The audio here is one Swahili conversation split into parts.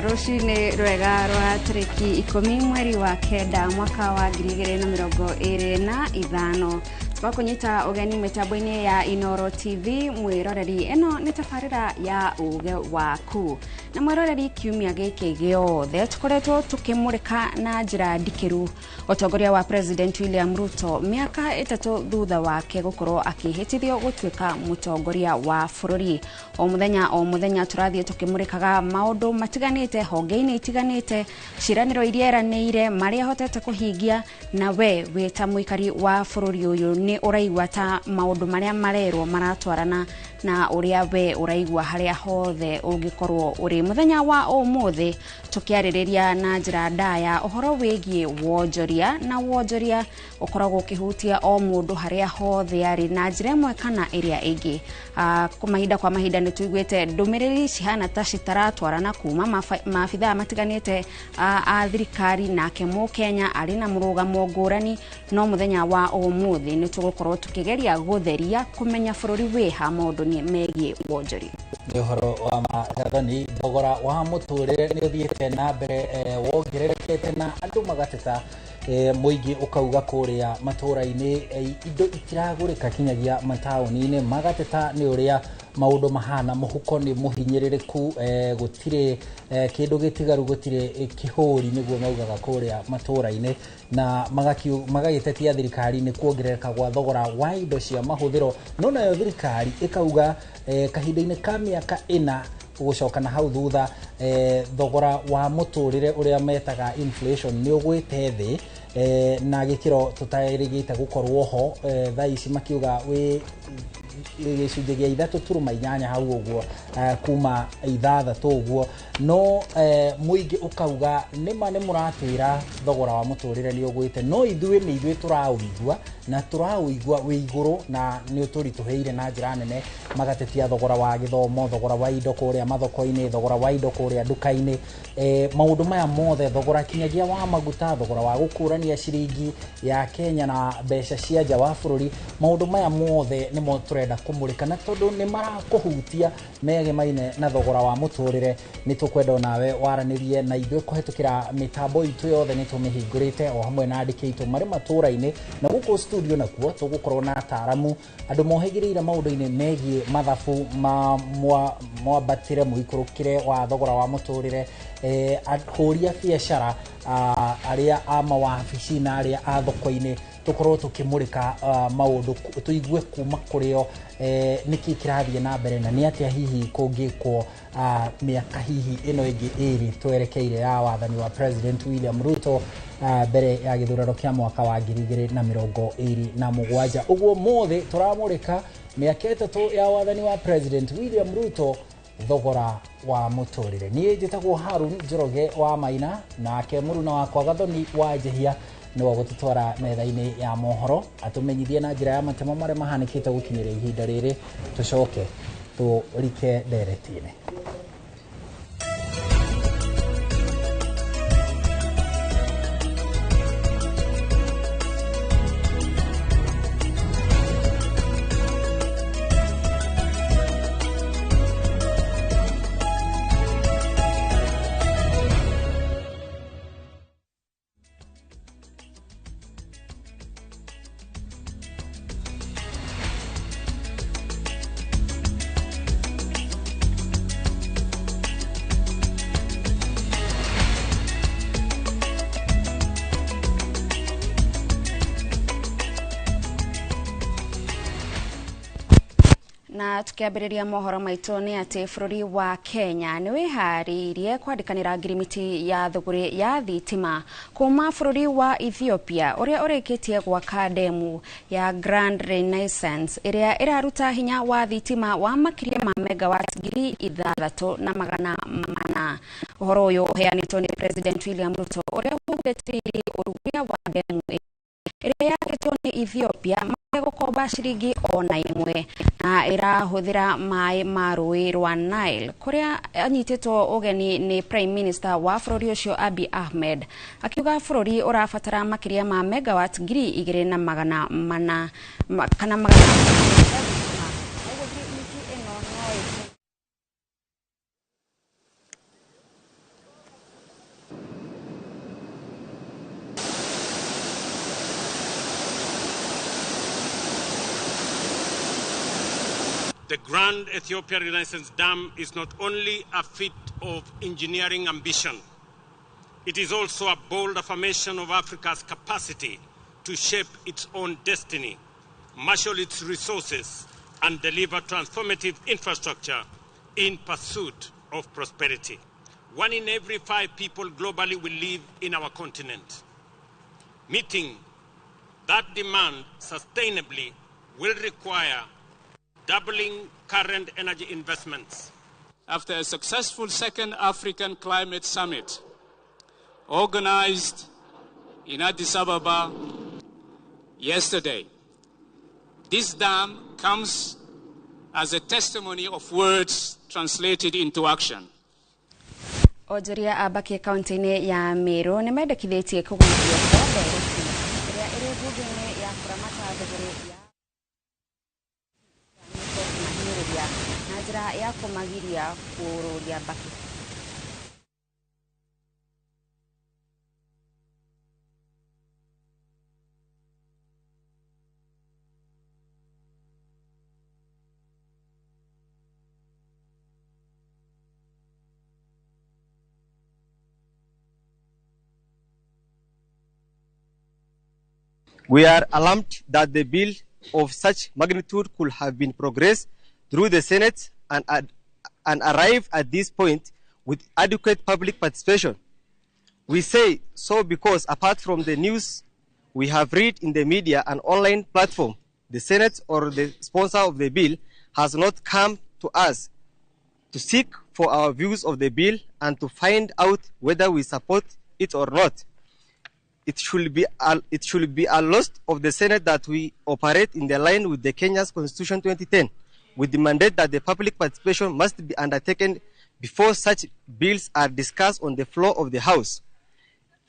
Rushine rwega rwa tariki 10 mweri wa kenda mwaka wa 2025 twakunyita ugeni mitambo-ini ya Inoro TV mwiroreri eno ni tafarira ya uge waku na mwiroreri kiumia giki giothe tukoretwo tukimurika na njira ndikiru utongoria wa President William Ruto miaka 3 thutha wake gukorwo akihitithio gutuika mutongoria wa bururi o muthenya turathie tukimurikaga maundu matiganite honge-ini itiganite ciraniro iria eranĩire maria hotete kuhingia na we wita muikari wa bururi uyu ni uraigwa ta maundu maria marerwo maratwarana na uria we uraigwa haria hothe ungikorwo uri muthenya wa umuthi tukiaririria na njira ndaya uhoro wigie wonjoria na wonjoria ukoragwo ukihutia o mundu haria hothe ari na njira imwe kana iria ingi kumahinda kwa mahinda ni tuigwete ndumiriri cihana ta citaratwarana kuma maabitha matiganite a thirikari na kemu Kenya ari na murugamo ngurani no muthenya wa umuthi ni tugukorwo tukigeria gutheria kumenya bururi wi ha maundu ni megie wonjoria uhoro wa magathani thogora wa muturire ni uthiete na mbere wongererekete na andu magateta muingi ukauga kuria matura-ini indo itiragurika kinyagia matauni-ini magateta ni uria maundu mahana muhuko ni muhinyiririku gutire kindu gitigaru gutire kihuri niguo maugaga kuria matura-ini na magagitetia thirikari ni kuongerereka gwa thogora wa indo cia mahuthiro no nayo thirikari ikauga kahinda-ini ka miaka 4 gucoka na hau thutha thogora wa muturire uria metaga inflation ni ugwite thi na gikiro tutairigite gukorwo ho thaa ici makiuga wi gicunjĩ gĩa 3.8 hau uguo kuma 6 uguo no muingi ukauga nima ni muratwira thogora wa muturire ni ugwite no ithuĩ turaũigua na turaũigua wi iguru na ni uturituheire na njira nene magatetia thogora wa githomo thogora wa indo kuria mathoko-ini thogora wa indo kuria nduka-ini maundu maya mothe thogora kinyagia wa maguta thogora wa gukurania ciringi ya Kenya na mbeca cia nja wa bururi maundu maya mothe ni mo turenda kumurika na tondu ni marakuhutia megemaine na thogora wa muturire ni tukwenda nawe waranirie na ithuĩ kuhetukira mitambo itu yothe ni tumihingurite o hamwe na andiki itu mari matura-ini na guku studio nakuo tugukorwo na ataramu andu mohigirire maundu-ini megie mathabu mwambatire muikurukire wa thogora wa muturire ahũri a biacara aria a mawabici na aria a thoko-ini tukorwo tukimurika maundu tuigue kuma kurio niki kirathie na mbere na ni atia hihi kungikwo miaka hihi ino ingi iri twerekeire ya wathani wa President William Ruto mbere ya githurano kia mwaka wa 2027 uguo mothe turamurika miaka 3 ya wathani wa President William Ruto thogora wa muturire ni njitagwo Harun Njoroge wa Maina na Kemuruna wakwa Gathoni wa Njehia no gututwara metha-ini ya mohoro atumenyithie na njira ya matemo maria mahanikite gukinyira ihinda riri tucoke turike nderetine na tukiambiriria mohoro maitu ni ati bururi wa Kenya ni wihariirie kwandikanira ngirimiti ya thoguri ya thitima kuma bururi wa Ethiopia uria urikitie gwaka demu ya Grand Renaissance iria iraruta hinya wa thitima wa makiria ma megawatts 6,400 uhoro uyu uheanitwo ni President William Ruto uria ugwetire urugia wa demu iria yakitwo ni Ethiopia magegoko nyumba ciringi ona imwe na irahuthira mai ma rũĩ rwa Nile kuria anyitĩtwo ũgeni ni Prime Minister wa bũrũri ũcio Abiy Ahmed akiuga bũrũri ũrabatara makĩria ma megawatt 2,400 kana The Grand Ethiopia Renaissance Dam is not only a feat of engineering ambition, it is also a bold affirmation of Africa's capacity to shape its own destiny, marshal its resources, and deliver transformative infrastructure in pursuit of prosperity. 1 in every 5 people globally will live in our continent. Meeting that demand sustainably will require doubling current energy investments. After a successful second African Climate Summit organized in Addis Ababa yesterday, this dam comes as a testimony of words translated into action. Ojoria abaki kaunti-ini ya Meru nimendekithĩtie kũgũithio kwa ndereti ĩrĩa ĩrĩ mbunge-inĩ ya kũramata thũgũrĩ ya na njĩra ya kũmagiria kũrũria mbaki. We are alarmed that the bill of such magnitude could have been progressed through the Senate and arrive at this point with adequate public participation. We say so because apart from the news we have read in the media and online platform, the Senate or the sponsor of the bill has not come to us to seek for our views of the bill and to find out whether we support it or not. It should be a loss of the Senate that we operate in the line with the Kenya's Constitution 2010, with the mandate that the public participation must be undertaken before such bills are discussed on the floor of the House.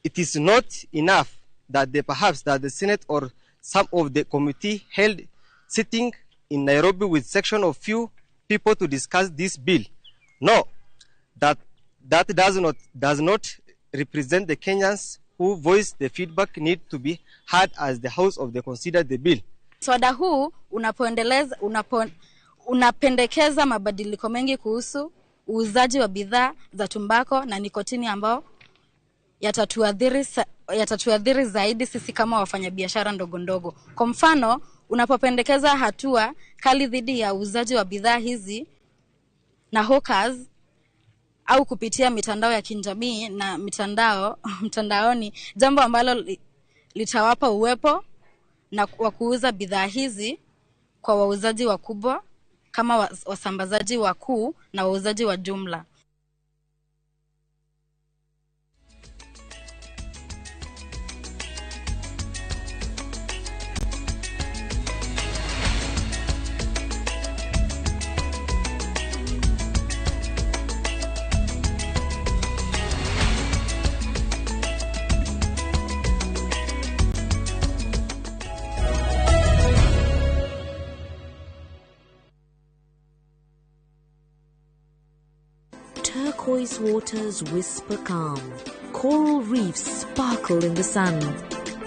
It is not enough that perhaps the Senate or some of the committee held sitting in Nairobi with section of few people to discuss this bill. No, that does not represent the Kenyans who voiced the feedback need to be heard as the House of the considered the bill. Swada huu unapendekeza mabadiliko mengi kuhusu uuzaji wa bidhaa za tumbako na nikotini ambao yatatuadhiri zaidi sisi kama wafanyabiashara ndogo ndogo. Kwa mfano, unapopendekeza hatua kali dhidi ya uuzaji wa bidhaa hizi na hawkers au kupitia mitandao ya kijamii na mtandaoni, jambo ambalo litawapa uwepo na wa kuuza bidhaa hizi kwa wauzaji wakubwa kama wasambazaji wakuu na wauzaji wa jumla. Turquoise waters whisper calm, coral reefs sparkle in the sun,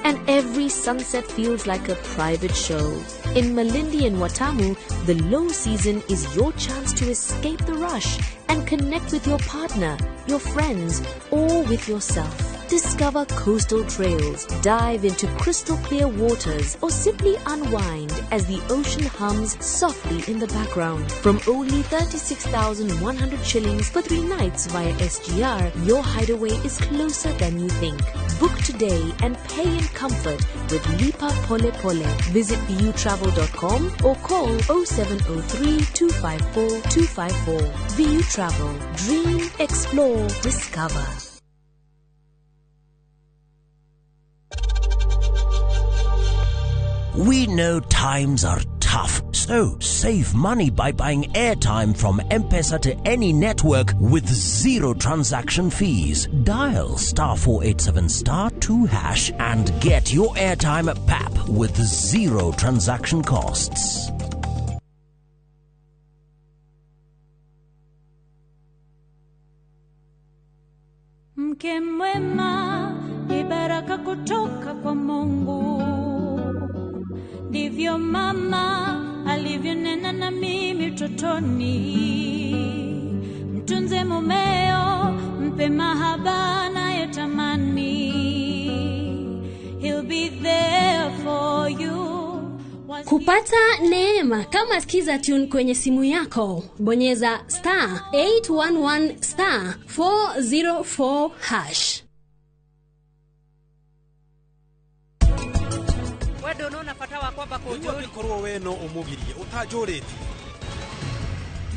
and every sunset feels like a private show. In Malindi and Watamu, the low season is your chance to escape the rush and connect with your partner, your friends, or with yourself. Discover coastal trails, dive into crystal clear waters, or simply unwind as the ocean hums softly in the background. From only 36,100 shillings for 3 nights via SGR, your hideaway is closer than you think. Book today and pay in comfort with Lipa Pole Pole. Visit vutravel.com or call 0703 254 254. VU Travel. Dream, explore, discover. We know times are tough, so save money by buying airtime from M-Pesa to any network with zero transaction fees. Dial *487*2# and get your airtime PAP with zero transaction costs. Mke mwema ni baraka kutoka kwa Mungu. Ndivyo mama alivyonena na mimi utotoni. Mtunze mumeo, mpe mahaba nayotamani. He'll be there for you. Kupata neema kama skiza tune kwenye simu yako, bonyeza *811*404#. Wedo no nafatawa kwamba kujuri korwo weno umugirie utajuriti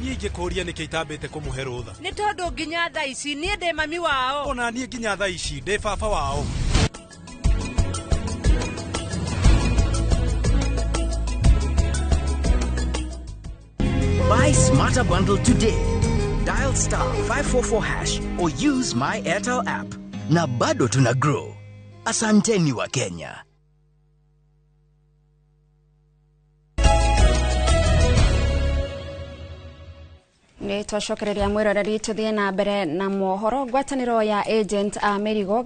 niye koria ni kitabete kumuherutha ni tondu nginya tha ici nie ndi mami wao ona nie nginya tha ici ndi baba wao. Buy Smarter Bundle today. Dial *544# or use my Airtel app. Na bado tuna grow. Asanteni wa Kenya. Ni twashokereria mwiroreri tuthie na mbere na mohoro. Ngwataniro ya agent a merigo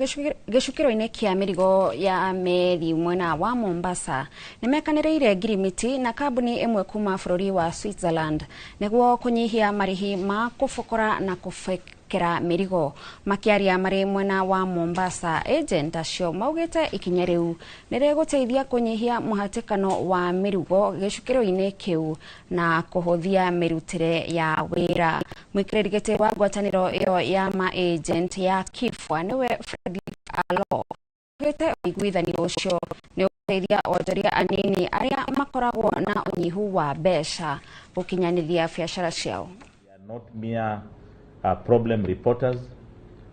gicukiro-ini kia merigo ya meri mwena wa Mombasa nimekaniriire ngirimiti na kambuni imwe kuma bururi wa Switzerland niguo kunyihia marihi ma kufokora na kufekera merigo. Makiaria mari mwena wa Mombasa, agent acio maugite ikinya riu niriguteithia kunyihia muhatikano wa merigo gicukiro-ini kiu na kuhuthia mirutire ya wira. Mwikirigite wa ngwataniro iyo ya ma agent ya Kifwa niwe Fredrick Alo gite igwithani ucio ni uteithia onjoria anini aria makoragwo na unyihu wa besha gukinyanithia biashara ciao. Not mere problem reporters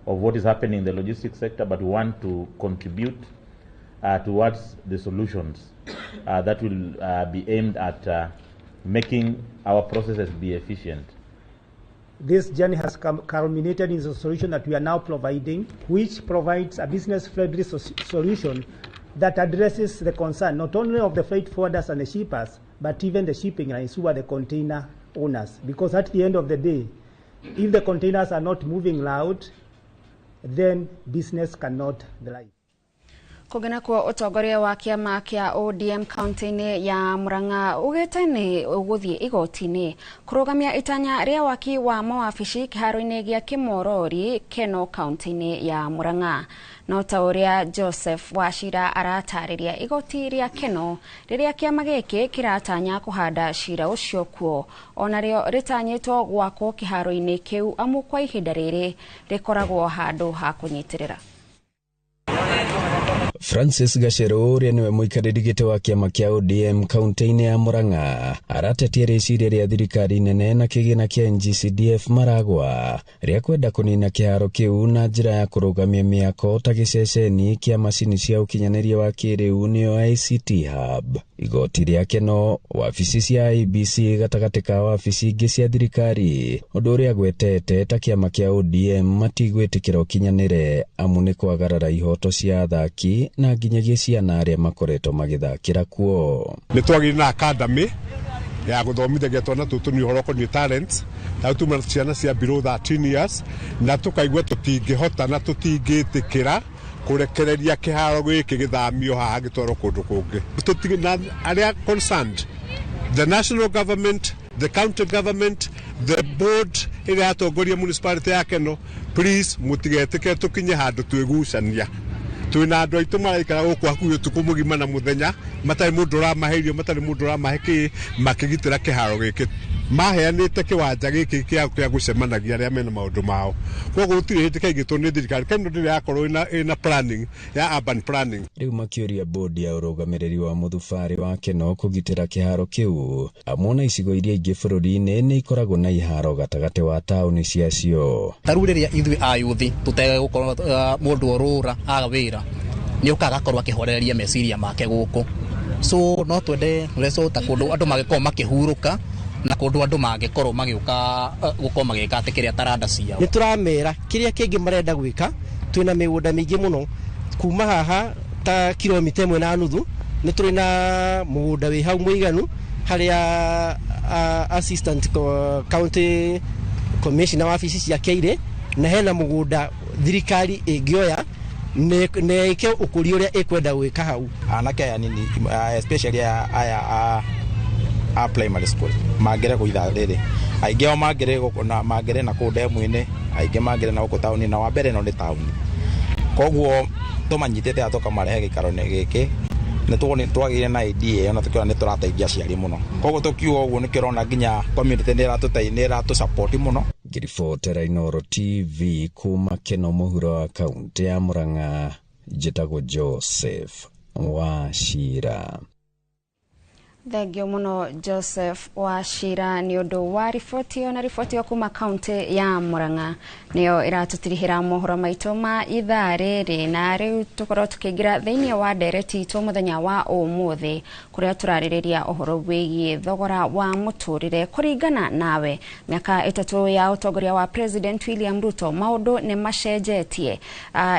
of what is happening in the logistics sector, but we want to contribute towards the solutions that will be aimed at making our processes be efficient. This journey has culminated in the solution that we are now providing, which provides a business-friendly solution that addresses the concern not only of the freight forwarders and the shippers, but even the shipping lines who are the container owners. Because at the end of the day, if the containers are not moving loud, then business cannot thrive. Kugena kwa utongoria wa kiama kia ODM county-ini ya Murang'a ugite ni uguthie igoti-ini kurugamia itanya ria waki wa mawabici kiharo-ini gia Kimorori Keno county-ini ya Murang'a. No ta uria Joseph Wachira aratariria igoti ria Keno riria kiama giki kiratanya kuhanda cira ucio kuo onario ritanyitwo gwako kiharo-ini kiu amu kwa ihinda riri rikoragwo handu ha kunyitirira. Francis Gachero uria niwe muikariri giti wa kiama kia ODM county-ini ya Murang'a aratetia riciria ria thirikari nene na kigina kia NGCDF maragwa ria kwenda kunina kiharo kiu na njira ya kurugamia miako ta giceceni kia macini cia ukinyaniria wa kiriu nio ICT hub. Igoti ria Keno wabici cia IBC gatagati ka wabici ingi cia thirikari undu uria gwetete ta kiama kia ODM matigwitikira ukinyanire amu ni kwagarara ihoto cia athaki na nginyagia ciana aria makoretwo magithakira kuo. Nitwagiri na academy ya guthomithagia twana tutu ni horoko ni talents na tuma ciana cia below 13 years na tukaigwa tutingihota na tutingitikira kurekereria kiharo giki githamio haha gitwaro kundu kungi tutigina aria concerned, the national government, the county government, the board ira atongoria municipality ya Keno, please mutigetike tukinye handu twigucania. Twina andu aitu maraikara guku hakuhi utuku mugima na muthenya matari mundu uramaherio matari mundu uramaheki makigitira kiharo giki maheanite kiwanja giki kia gucemanagia aria mena maundu mao koguo gutiri hindi kaigitwo ni thirikari Keno ndiri yakorwo ina planning ya urban planning. Riu makiuria bodi ya urugamiriri wa muthubari wa Keno kugitira kiharo kiu amona icigo iria ingi bururi-ini ni ikoragwo na iharo gatagati wa tauni ciacio. Taru riria ithui ayuthi tutege gukorwo mundu urura aga wira ni ukaga korwo akihorereria meciria make guku so no twende resort kundu andu magikorwo makihuruka na kundu andu magikorwo magiuka gukorwo magika ati kiria taranda ciao. Ni turamera kiria kingi marenda gwika, twina migunda mingi muno kuma haha ta kilomita 1.5 ni turi na mugunda wi hau muiganu haria assistant county commissioner wa ofisi cia Keire na hena mugunda thirikari ingioya ne ike ukuri uria ikwenda gwika hau. Anake aya nini especially aya a primary school magere kuitha riri aingi o magere na ku demu-ini aingi magere na ku tauni na wa mbere no ni tauni koguo tumanyitete atoka marehe gikaro-ini giki ni tuone twagire na idea na tukiona ni turateithia ciari muno koguo tukiuga uguo ni kirona nginya community ni ratuteinira tu support muno. Giribotera Inoro TV kuma Keno muhuro wa kaunti ya Murang'a, njitagwo Joseph Wachira. Thengio muno Joseph Wachira ni undu wa riboti yo kuma kaunti ya Murang'a niyo iratutirihira mohoro maitu ma ithaa riri na riu tukorwo tukiingira thiini wa ndereti tu muthenya wa umuthi kuria turaririria uhoro wigie thogora wa muturire kuringana nawe miaka 3 ya utongoria wa President William Ruto maundu ni macenjetie.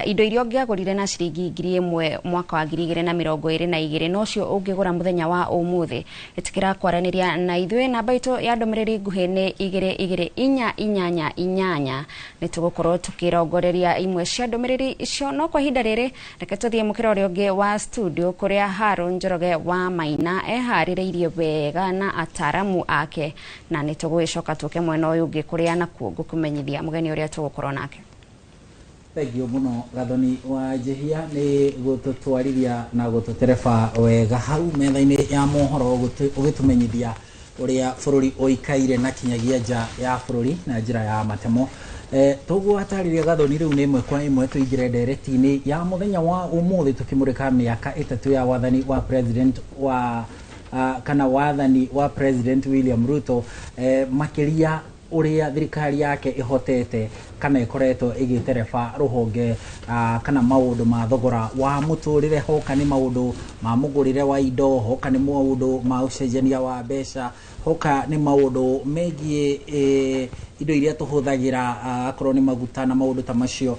Indo irio ngiagurire na ciringi 1,000 mwaka wa 2022 nocio ungigura muthenya wa umuthi itikira kwaraniria na ithwe namba itu ya ndomereri nguhi ni 2288 nitugukorwo tukirongoreria imwe cia ndomereri icio no kwa hinda riri reke tuthie mukira uria ungi wa studio kuria Harun Njoroge wa Maina ehaririirie wega na ataramu ake na nitugwicoka tuke mwena uyu ungi kuria nakuo ngukumenyithia mugeni uria tugukorwo nake. Thengio muno Gathoni wa Jehia ni gututwarithia na gututereba wega hau metha-ini ya mohoro ugitumenyithia uria bururi uikaire na kinyagia nja ya bururi na njira ya matemo. Toguo atariria Gathoni riu ni imwe kwa imwe tuingire ndereti-ini ya muthenya wa umuthi tukimurika miaka 3 ya wathani wa president wa kana wathani wa President William Ruto makiria uria thirikari yake ihotete kana ikoretwo igitereba ruhonge kana maundu ma thogora wa muturire hoka ni maundu ma mugurire wa indo hoka ni maundu ma ucenjania wa mbeca hoka ni maundu megie indo iria tuhuthagira akorwo ni maguta na maundu ta macio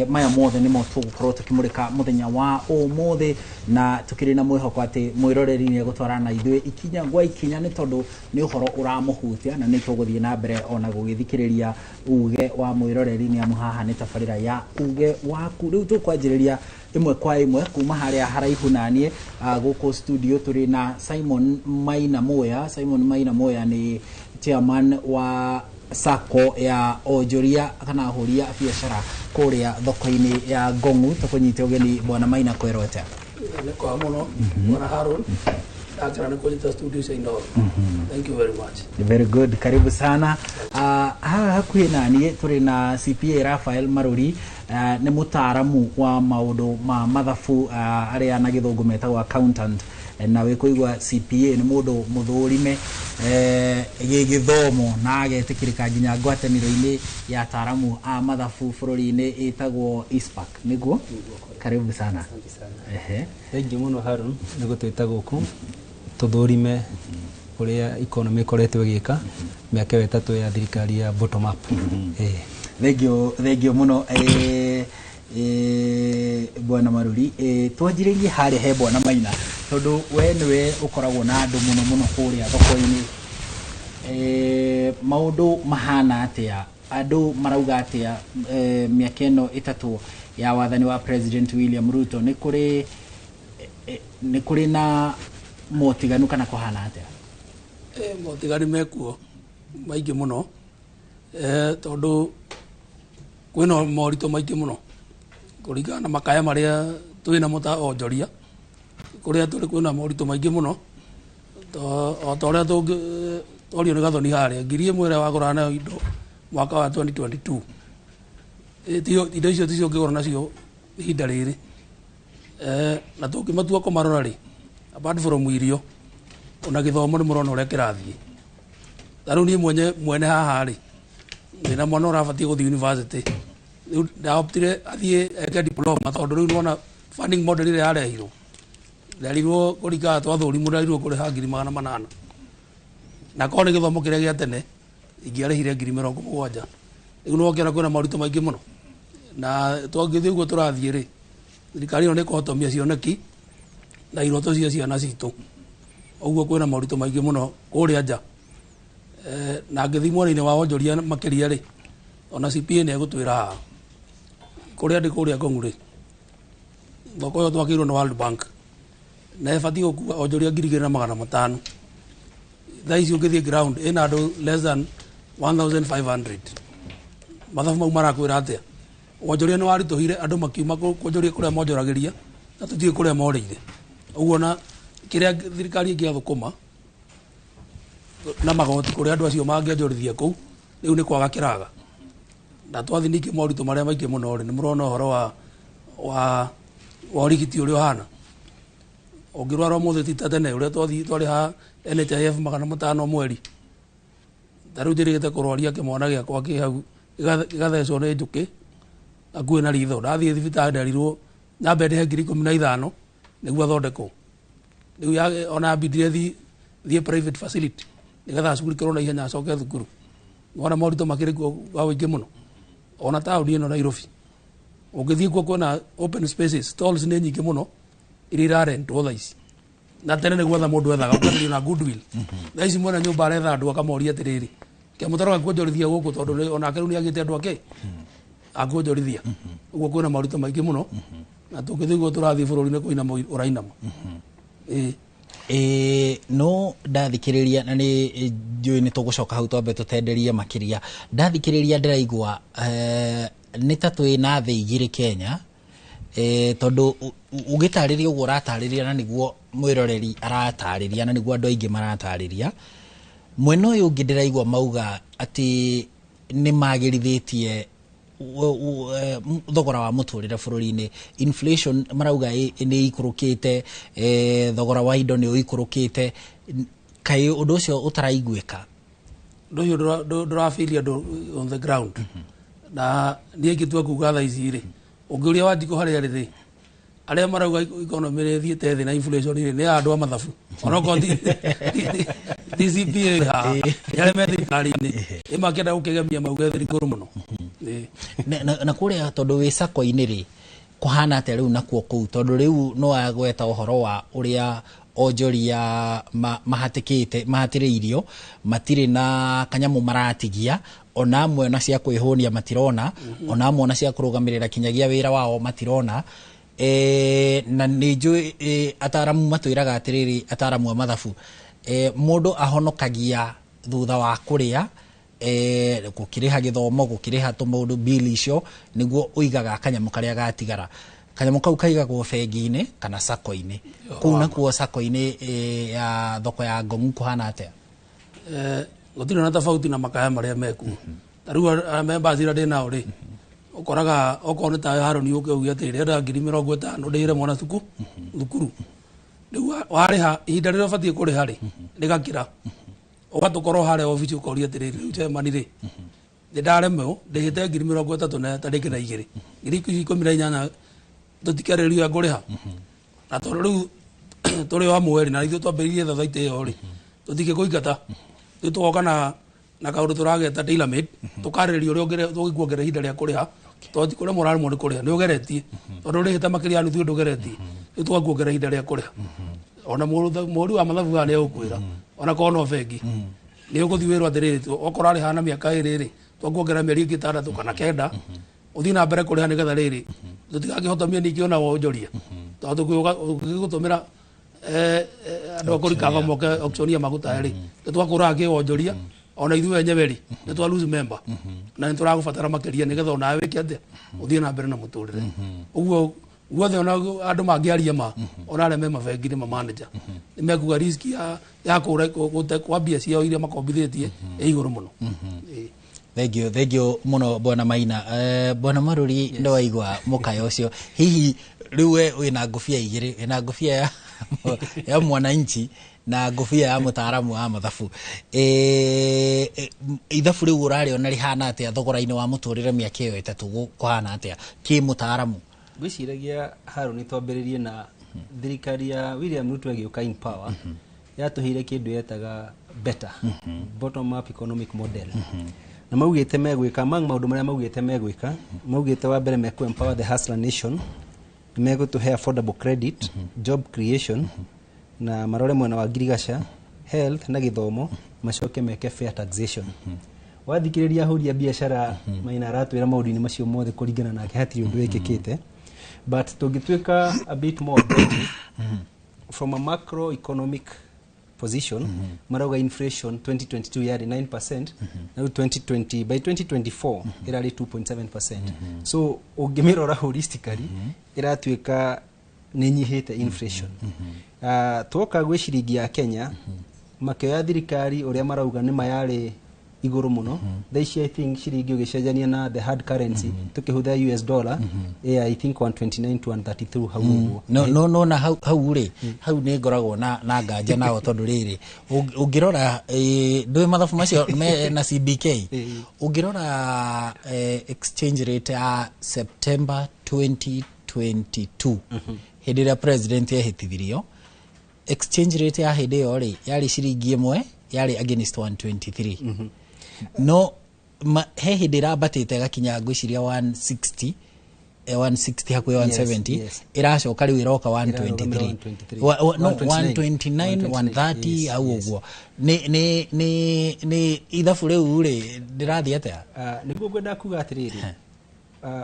maya mothe ni mo tugukorwo tukimurika muthenya wa umuthi na tukiri na mwihoko ati mwiroreri ni gutwarana ithwe ikinya gwa ikinya ni tondu ni uhoro uramuhutia na ni tuguthie na mbere ona gugithikiriria uge wa mwiroreri ni amuhaha ni tabarira ya uge waku riu tukwanjiriria imwe kwa imwe kuma haria haraihu nanie guko studio turi na Simon Maina Moya. Simon Maina Moya ni chairman wa sako ya ojoria kana huria biashara kuria thoko-ini ya Ngong'u. Tukunyite ugeni bwana Maina kwerete ni kwa muno bwana Harun akana kulita studio Inoro. Thank you very much. Very good, karibu sana. Hakuhi nanie turi na CPA Raphael Maruri ni mutaramu wa maundu ma mathabu aria na githungu metagwo accountant na wikuigwa CPA ni mundu muthurime githomo na agetikirika nginya ngwataniro-ini ya ataramu a mathabu bururi-ini itagwo ISPAC niguo. Karibu sana. Asante sana. Thank you muno Harun ni gutwita guku tuthurime uria economy koretwo igika miaka 3 ya thirikari ya bottom up. Thank you muno bwana Maruri. Twanjiririe hari he bwana Maina tondu we niwe ukoragwo na andu muno kuria thoko-ini. Maundu mahana atia andu marauga atia miaka ino 3 ya wathani wa President William Ruto ni kuri na motiganu kana kuhana atia? Motiganu mekuo maingi muno tondu kwina morito maingi muno kuringana na makaya maria twina muta onjoria kuria turi kwina morito maingi muno to toria torio ni Gathoni haria 1,000 ria wagura nayo indo mwaka wa 2022 indo icio ticio ngigura nacio ihinda riri na tukimatua kumarora ri apart from irio ona githomo ni murona uria kirathie tariu ni mwene haha ri ndina mwana urabatie guthii university riu ndaoptire athie eke diploma tondu riu nona funding model ire yarehirwo ndarirwo kurika twathurimu ndarirwo kuri ha 800 na kone githomo kiria gia tene ingiarehire 70,000 igu no kera kwena maruto maingi muno na twangithie uguo turathie ri thirikari no ikotomia cioneki na iroto cia ciana citu uguo kwena maruto maingi muno kuria nja na ngithi mwari-ini wa wonjoria makiria ri ona CPA ne gutwira kuria ndi kuria kongure thoko yo twakirwo na World Bank na ebati gukua onjoria 2,500 thaici ungithie ground ina andu less than 1,500 mathabu mau marakwira atia wonjoria ni warituhire andu makiuma kuonjoria kuria monjoragiria na tutie kuria morire uguo na kiria thirikari ingiathukuma na magoti kuria andu acio mangianjorithia kuu riu ni kwaga kiraga na twathiniki morito maria maingi muno ri ni murona horo wa urigiti uria hana ungirwara muthe tita tene uria twari ha NHIF 500 mweri taru njirite kurwaria kimwana giakwa ki hau igathecwo ni njuki akuwe na ritho ndathie thibitari ndarirwo nyambe ndihe 15,000 niguo athondekwo riu ona mbindire thie private facility nigetha cukuru kirwo na ihenya acoke thukuru ngona morito makiri wa wingi muno ona tauni ino Nairobi ungithie kuo kwona open spaces stalls ni nyingi muno iria rentwo thaici na tene niguo tha mundu ethaga ukathiĩ na goodwill thaici mwena nyumba aretha andu akamoria atiriri ke mutaro akuonjorithia guku tondu onake riu ni agite andu ake akuonjorithia uguo kwina maruto maingi muno na tungithie guo turathie bururi-ini kuinama urainama no ndathikiriria na ni njui ni tugucoka hau twambe tutenderie makiria ndathikiriria ndiraigua ni ta twina thĩ igĩrĩ Kenya tondu ugitariria uguo uratariria na niguo mwiroreri aratariria na niguo andu aingi maratariria mwena uyu ungi ndiraigua mauga ati ni magirithitie thogora wa muturire bururi-ini inflation marauga ni ikurukite thogora wa indo ni uikurukite kai undu ucio utaraiguika ndu ucio ndurafilia on the ground na nie ngitua kuga tha ici ri ungiuria wandiko haria ri aria marauga economy ni thiete thi na inflation ni andu a mathabu onoko DCP yale methikari-ini imakenda gukigemia mauga thirikuru muno na kuria tondu wi sako-ini ri kuhana atia riu nakuo kuu tondu riu no agweta uhoro wa uria onjoria mahatiriirio matiri na kanyamu maratigia ona amwe na cia kwihunia matirona ona amwe na cia kurugamirira kinyagia wira wao matirona na ninjui ataramu matwiraga atiriri ataramu a mathabu mundu ahonokagia thutha wa kuria gukiriha githomo gukiriha tumundu bill icio niguo uigaga kanyamu karia gatigara kanyamu kau kaigagwo bengi-ini kana sako-ini kuu nakuo sako-ini ya thoko ya Ngong'u kuhana atia gutiri na tofauti na makaya maria meku taru members ira ndinao ri ukoraga okorwo ta Haroni ukiugia atiri nda 50,000 ndire mwana thukuru riu wariha ihinda riria ubatie kuriha ri rigakira ugatukorwo haria office ukoria atiri riu chairman ri ndaremwo ndihite 30,000 na tariki na 2 18 tutikereria nguriha na tondu riu turi wa mweri na ithu twambiririe thathaite iyo ri tutike kuigata tutoka na kaundu turageta tailor made tukareria uria tugikuongera ihinda ria kuriha toti kuria morari muri kuriha ni ugeretie tondu ri hita makiria nuthu ndugeretie tugikuongera ihinda ria kuriha ona muri wa mathabu ni ukwira ona kono bengi ni uguthi wirwa atiriri okora ri hana miaka iri ri twakuongera mieri 6 kana 9 uthi na mbere kuriha nigetha riri tutigakihotomia ningi ona wonjoria tondu gigutumira andu akurikava moke auction ya maguta ri twakura ki wonjoria ona ithu enyewe ri ni twa lose member na ni turagubatara makiria nigetha ona wiki atia uthie na mbere na muturire uguo guothe ona andu mangiaria ma ona aria me mabengi ni manager ni mekuga risk ya kwambia ciao iria makombithitie iguru muno Thank you muno bwana Maina bwana Maruri ndo waigwa mukaya ucio hihi riwe wina ngufia igiri wina ngufia ya mwananchi na ngufia ya mutaaramu wa mathabu ithabu riu urari ona rihana atia thogora-ini wa muturire miaka iyo 3 kuhana atia ki mutaaramu gwiciragia Haruni twambiririe na thirikari ya William Ruto agĩũka in power yatũheire kĩndũ yetaga better bottom up economic model na maugĩte megwĩka maũndũ marĩa maugĩte megwĩka maugĩte wa mbere meku empower the hustler nation megũtũhe affordable credit job creation na marore mwena wa ngirigaca health na gĩthomo macoke meke fair taxation wathikĩrĩria ahũri a biacara Maina aratwĩra maũndũ-inĩ macio mothe kũringana nake hatirĩ ũndũ wĩkĩkĩte but tũngĩtuĩka a bit more objective from a macroeconomic position marauga inflation 2022 yari 9% na 2020 by 2024 irari 2.7%. So ungimirora holistically iratuika ninyihite inflation. Tuoka gwe shiringi ya Kenya makeo ya thirikari uria marauga ni mayari iguru muno thaici I think shiringi ugicenjania na the hard currency tukihutha US dollar I think 129 to 132 hau no na hau ri hau ni ngoragwo na nganja nao tondu riri ungirora ndwe mathabu macio na CBK ungirora exchange rate ya September 2022 hindi ria president ehitithirio exchange rate ya hindi yo ri yari shiringi imwe yari against 123 no he hindi rabatite gakinya ngwiciria 160 hakuya 170 iracoka riu iroka 123 no 129 130 au uguo ni ithabu riu ri ndirathi atia niguo ngwenda kuga atiriri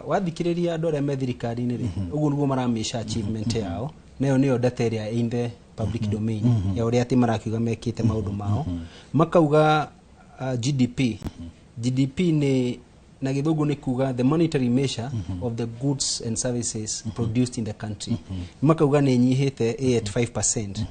wathikiriria andu aria me thirikari-ini ri uguo niguo maramisha achievement yao nayo niyo data area in the public domain ya uria ati marakiuga mekite maundu mao makauga GDP ni na githungu ni kuga the monetary measure of the goods and services produced in the country makauga ni nyihite at 5%.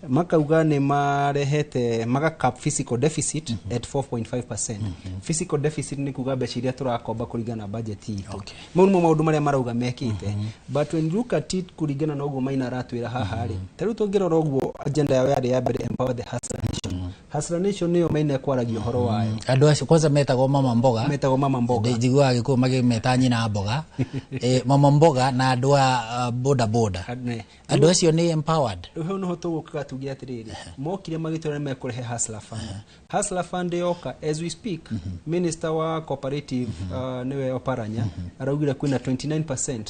Makauga ni marehete cap physical deficit at 4.5%. Physical deficit ni kuga mbeca iria turakomba kuringana na budget itu. Maundu maundu maria marauga mekite. But when you look at it kuringana na uguo Maina aratwira haha ri. Taru tungirora uguo agenda yao ya mbere empower the hustler nation. Hustler nation niyo Maina kwaragia horo wayo. Andu acio kwanza metagwo mama mboga. Metagwo mama mboga. Njiguaga agikuo magimeta nyina mboga. Mama mboga na andu a boda boda. Andu acio ni empowered. Uhe no tuguka tugia atiriri mokire magitore mekurehe hustler fund. Hustler fund yoka as we speak minister wa cooperative niwe Oparanya araugire kwina 29%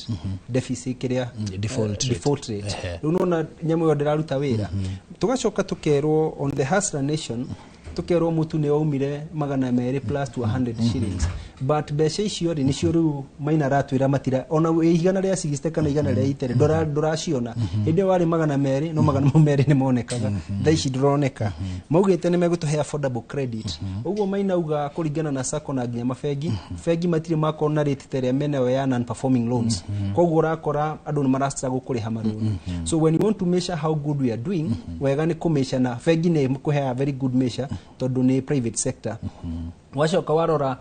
deficit kiria default rate. Unaona nyamu yo ndiraruta wira tugacoka tukerwo on the hustler nation tukerwo mutu ne waumire 200 plus to 100 shillings but mbeca icio ri nicio riu Maina aratwira matira ona igana ria 60 kana igana ria 80 nduraciona inde wari 200 no 200 ni monekaga thaici ndroneka maugite ni megutuhe affordable credit uguo Maina uga kuringana na sako na nginya mafegi matire makona rate tere menewe ya non performing loans koguo rakora andu ni marasta gukuriha maruni so when you want to measure how good we are doing wega ni kumesha na fegi ni kuhe very good measure tondu ni private sector wacoka warora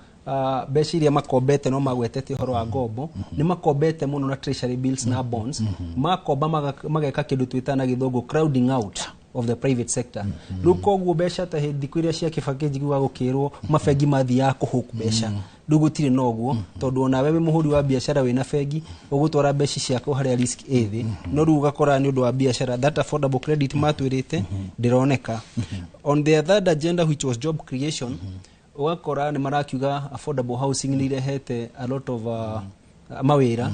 mbeca iria makombete no magwetete horo wa ngombo ni makombete muno na treasury bills na bonds makomba mageka kindu twitana githungu crowding out of the private sector ruko guo mbeca ta hindi kwiria cia Kibaki njigua gukirwo mafegi mathi ya kuhuku mbeca ndugutire noguo tondu ona wewe muhuri wa biashara wina fegi ugutwara mbeca ciako haria risk ethi no ruga kora ni undu wa biashara that affordable credit matwirite ndironeka on the other agenda which was job creation wakora ni marakiuga affordable housing ni rehete a lot of mawira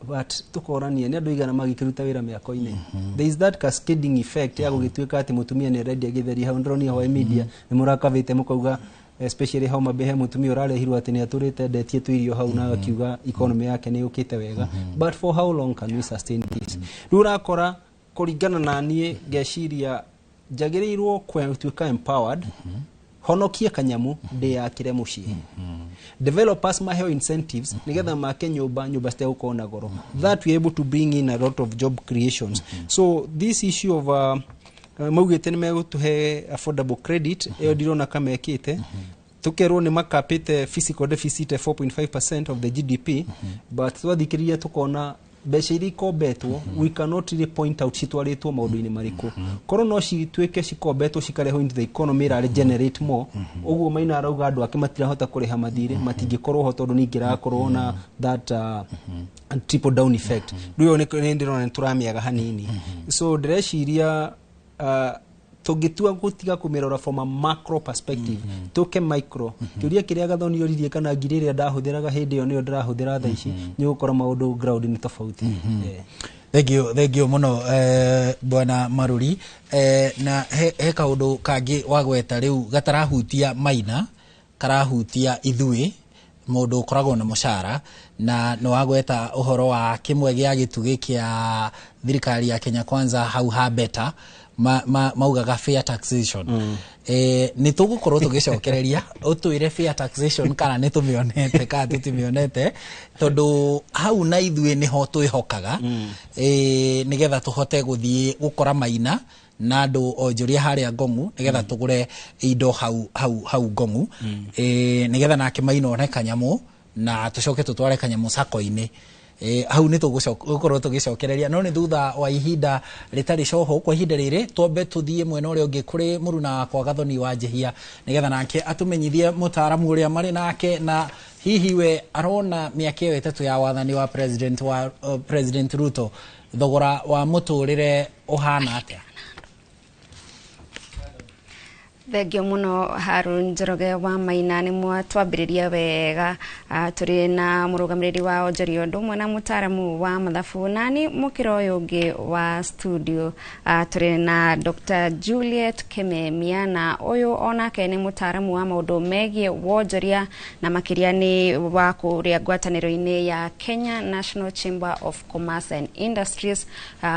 but tukorania ni andu igana magikiruta wira miako-ini there is that cascading effect ya gugituika ati mutumia ni ready agitheri hau ndroni ho media ni murakavite mukauga especially how mabehe mutumia urarehirwo ati ni aturite ndetie tuirio hau na akiuga economy yake ni ukite wega but for how long can we sustain this rurakora kuringana na nie ngeciria jagirirwo kwituika empowered honokie kanyamu de ya kire muci developers maheo incentives nigetha make nyumba ste ukona goro that we able to bring in a lot of job creations so this issue of maugite ni megutuhe affordable credit eyo dirona kama ekite tukerwo ni makapite physical deficit 4.5% of the GDP but twathikiriria tukona mbeca iria ikombetwo we cannot really point out citwaritwo maundu-ini mariku korwo no cituike cikombetwo cikarehwo into the economy ra generate more uguo Maina arauga andu ake matirahota kuriha mathire matingikorwo ho tondu ningirakorwo na that triple down effect ndio ni ndirona turamiaga hanini so direciria tugitua gutiga kumirora from a macro perspective tuke micro kiuria kiria gathoni oririe kana ngiri iria ndahuthiraga hindi yo niyo ndirahuthira tha ici ni gukora maundu ground ni tofauti Thank you muno bwana Maruri na he kaundu kangi wagweta riu gatarahutia Maina karahutia ithui mundu ukoragwo na mushara na no wagweta uhoro wa kimwe gia gitugi kia thirikari ya Kenya Kwanza hau ha beta maugaga fair taxation ni tugukorwo tugicokereria utwire fair taxation kana ni tumionete kana tutimionete tondu hau na ithui ni ho twihokaga nigetha tuhote guthie gukora Maina na andu onjuria haria Ngong'u nigetha tugure indo hau Ngong'u nigetha nake Maina one kanyamu na tucoke tutware kanyamu sako-ini hau ni tugukorwo tugicokereria no ni thutha wa ihinda ritari coho kwa ihinda riri twambe tuthie mwena uria ungi kuri Muruna wakwa Gathoni wa Njihia nigetha nake atumenyithie mutaramu uria mari nake na hihi we arona miaka iyo itatu ya wathani wa President Ruto thogora wa muturire uhana atia. Thengio muno Harun Njoroge wa Maina ni mwatwambiriria wega turi na murugamiriri wa onjoria ndumwe na mutaramu wa mathabu nani mukiro uyu ungi wa studio turi na Dr. Juliet Kimemia na uyu onake ni mutaramu wa maundu megie wonjoria na makiria ni wa kuria ngwataniro-ini ya Kenya National Chamber of Commerce and Industries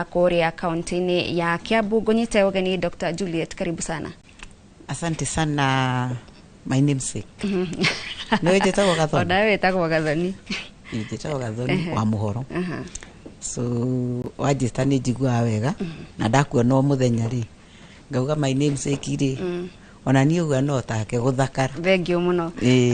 kuria kaunti-ini ya Kiambu. Ngonyite ugeni Dr. Juliet, karibu sana. Asante sana, my namesake. Niwe jetagwo Gathoni. Odawe jetagwo Gathoni. Jetagwo Gathoni wa Muhoro. So wajeta ni njigua wega na ndakuona muthenya ri ngauga my namesake ri ona ni uga no take guthakara. Thengio muno.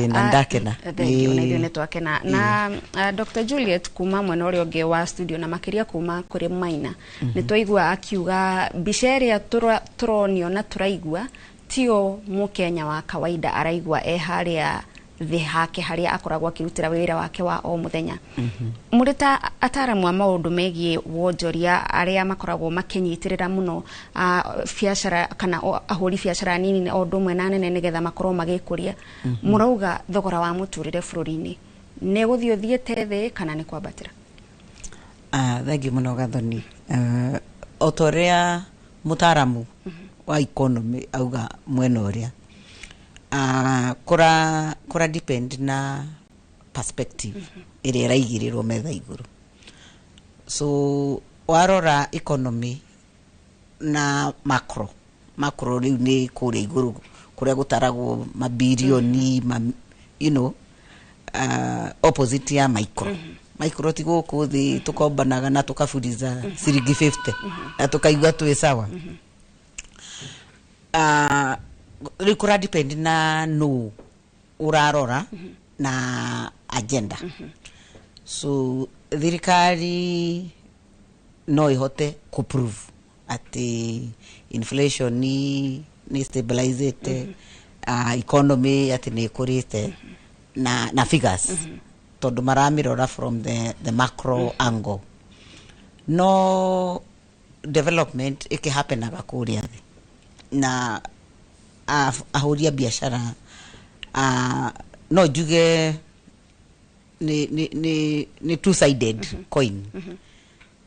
Na ndakena. Thengio na ni twakena na Dr. Juliet kuma mwena uria ungi wa studio na makiria kuma kuri Maina ni twaigua akiuga biceria turonio na turaigua tio mukenya wa kawaida araigwa haria thi hake haria akoragwo akirutira wira wake wa o muthenya. Murita ataramu wa maundu megie wonjoria aria makoragwo makinyitirira muno biashara kana ahuri biashara nini o ndumwe na nene nigetha makorwo magikuria murauga thogora wa muturire bururi-ini ne guthio thiete thi kana ni kwambatira? Thank you muno Gathoni. Otoria mutaramu wa economy auga mwena uria kura depend na perspective iria raigirirwo metha iguru. So warora economy na macro riu ni kuri iguru kuria gutaragwo mabilioni opposite ya micro ti guku thi tukombanaga na tukaburiza ciringi 50 na tukaigua twi sawa. Rikura depend na no urarora na agenda. So thirikari no ihote kuprove ati inflation ni stabilized economy ati ni kurite na figures tondu maramirora from the macro angle. No development iki happen agakuria na ahuria biashara no juge ni two sided coin.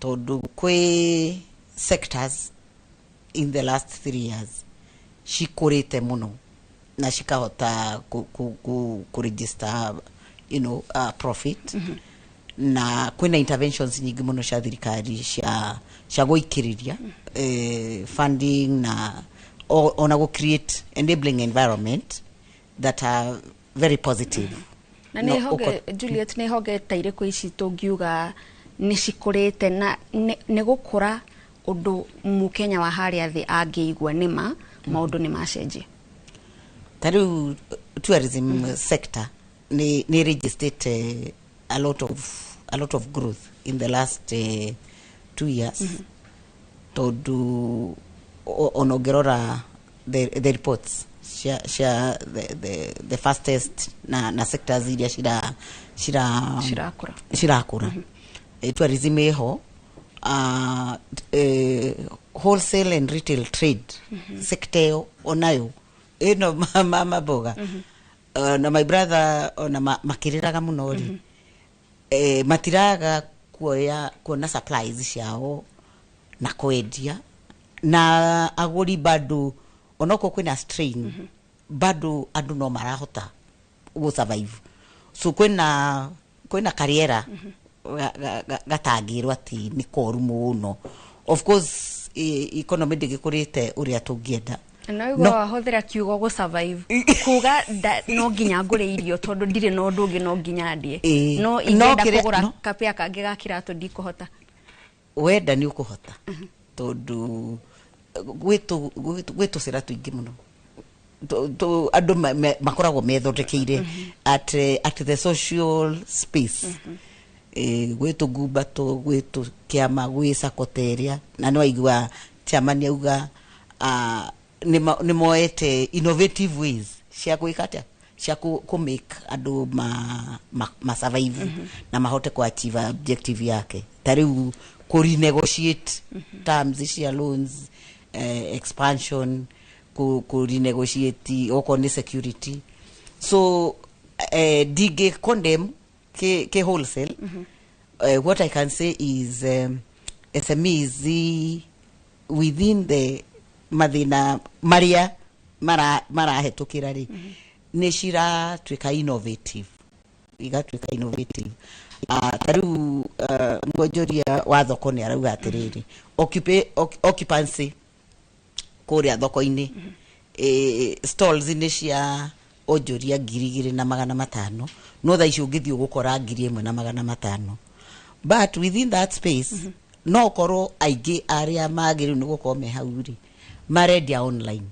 Tondu kwe sectors in the last 3 years shikurite muno na shikahota ku register profit na kwina interventions nyingi muno cia thirikari cia guikiriria funding na ona go create enabling environment that are very positive. Na ne hoge Juliet ne hoge taire ko ici tungiuga ni cikurite na ne gukura undu mukenya wa haria thi angiigwa nima maundu ni macenjie. Taru tourism sector ni registered a lot of a lot of growth in the last 2 years. Tondu onogerora the reports share the fastest na sectors iria shirakura tourism eho wholesale and retail trade sector onayo eno mama boga na my brother ona makiriraga muno ri matiraga kuona supplies ciao na kwendia na aguri bado onoko kwina strain bado andu no marahota go survive so kwina kariera gatagirwa ati ni koru muno of course economy ndigikurite uria tungienda no hothera kiugo go survive kuga no nginya ngure irio tondu ndire no ndungi no nginya ndie no ingenda kugura kapia kangi gakirato ndikuhota wenda ni ukuhota tondu gwitu sira tuingi muno andu makoragwo methondekeire at the social space gwitu gumbato gwitu kiama gwi sakoteria na no aigua chama ni auga ni moete innovative ways cia gwikatia cia ku make andu ma survive na mahote ku achieve objective yake tariu ku renegotiate terms cia loans expansion ku renegotiate okoni security so dige condemn ke wholesale what I can say is SMEs within the mathina maria marahetukira ri ni shira twika innovative igatwika innovative tariu ngojoria wa thoko ni arauga atiriri occupancy kuria thoko-ini stalls ni cia ojoria 2,500 no tha icio ngithio gukora 1,500 but within that space no korwo aigi aria magiru ni gukorwo me hauri marendia online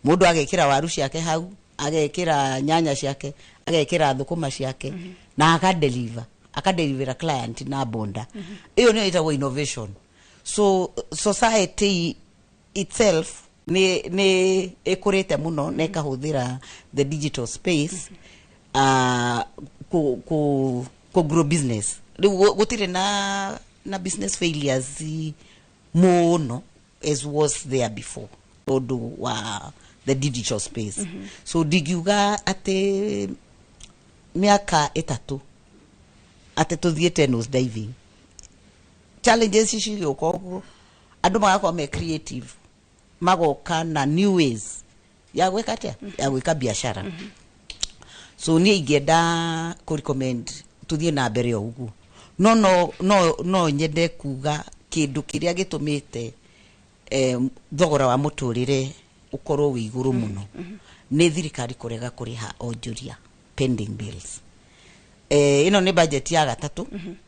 mundu agekira waru ciake hau agekira nyanya ciake agekira thukuma ciake na akadeliver client na bonda iyo ni itawa innovation so society itself ni ekurete muno na ikahuthira the digital space ku grow business gutire na business failures muno as was there before odo wa the digital space so digiuga ate miaka 3 ate tuthiete nose diving challenges ici yoko andu magakwa me creative magoka na new ways ya gwekatia ya gweka biashara so ni ingenda ku recommend tuthie na mbere ugu no nyende kuga kindu kiria gitumite thogora wa muturire ukorwo wi iguru muno ni thirikari kurega kuriha onjuria pending bills ino ni budget ya gatatu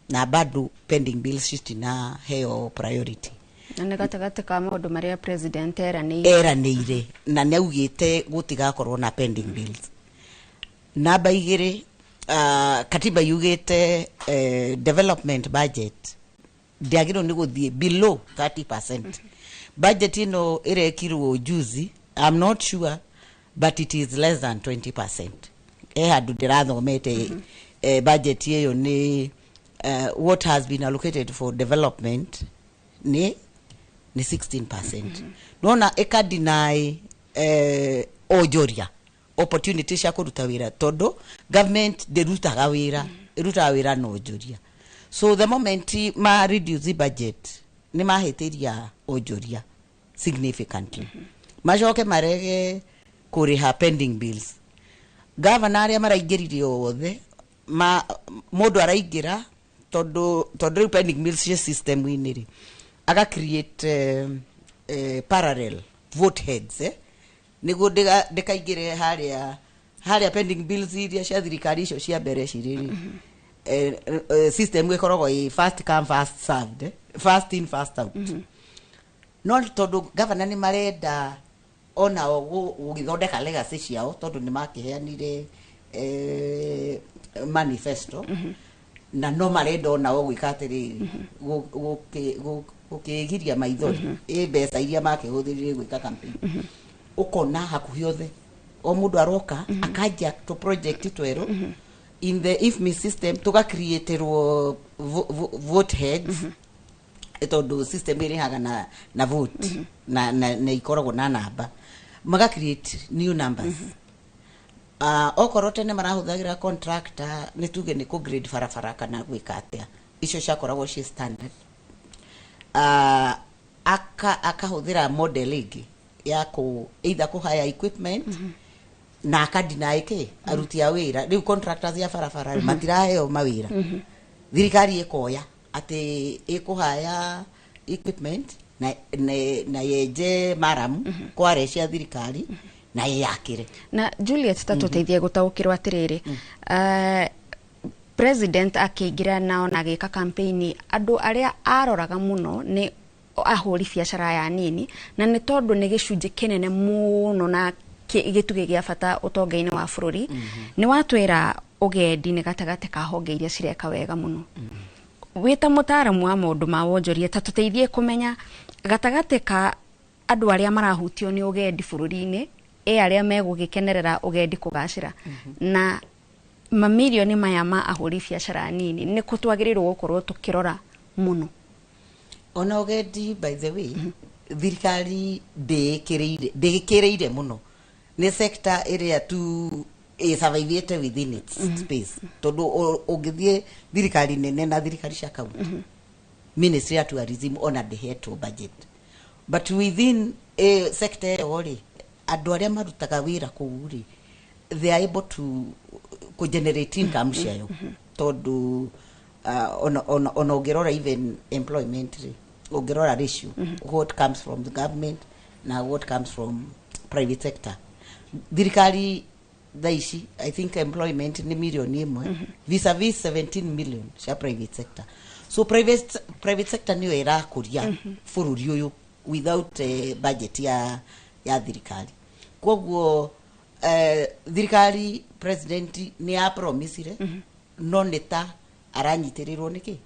na bado pending bills citina heo priority na gatagate ka maundu maria president eranĩire na nĩaugĩte gũtigakorwo na pending bills namba 2 katiba yugĩte development budget ndiagĩrwo nĩ gũthiĩ below 30%. Budget ino irekirwo juzi, I'm not sure, but it is less than 20%. Hadu ndirathomete budget hiyo ni what has been allocated for development ni 16%. Nona eka deny ojoria opportunity cia kuruta wira todo government derutaga wira no ojoria. So the moment ma reduce the budget ni mahetiria ojoria significantly. Majoke marege kuriha pending bills. Governor aria maraingiririo othe modu araigira todo pending bills system winiri aga create parallel vote heads nigo ndikaingire haria pending bills iria cia thirikari icio cia mbere ciriri system gwikoragwo i first come first served first in first out no todo governor ni marenda ona ugithondeka legacy ciao tondu ni makiheanire manifesto na no marenda nao gwika atiriri gukigiria maithori mbeca iria makihuthirie gwika campaign ukona hakuhi othe o mundu aroka akajia to project twero in the IFMI system tuga createwo vote heads etondo system iri haga na vote na ikoragwo na namba maga create new numbers okorwo tene marahuthagira contractor ni tuge ni ku grade farafara kana gwika atia icio ciakoragwo ci standard akahuthira modeling ya ku either ku hire equipment na akadina aruti a wira riu contractors ya farafara matiraheo mawira thirikari ikoya ati ikuhaya equipment na yeje maram kware cia thirikari na yakire na Juliet tatuteithie gutaukirwa atiriri president akigira nao na gika campaign andu aria aroraga muno ni ahuri biacara ya nini na ni tondu ni gicunje kinene muno na gituge gia bata utonga-ini wa bururi ni watwira ugendi ni gatagate ka honge iria cireka wega muno wita mutaramu wa maundu ma wonjoria tatuteithie kumenya gatagate ka andu aria marahutio ni ugendi bururi-ini aria megugikenerera ugendi kugacira na mamilioni maya ma ahuri biacara nini ni kutwagirirwo gukorwo tukirora muno ona ugendi by the way thirikari ndekireire muno ni sector area tu survivete within its space tondu ungithie thirikari nene na thirikari cia kaunti ministry ya tourism ona ndehetwo budget but within a sector ori andu aria marutaga wira kuuri they are able to generate income ciao tondu on ungirora even employment ungirora ratio what comes from the government na what comes from private sector thirikari thaici I think employment ni milioni imwe vis-a-vis 17 million cia private sector so private sector niyo irakuria bururi uyu without budget ya thirikari koguo thirikari president ni a promisire no neta aranyitirirwo niki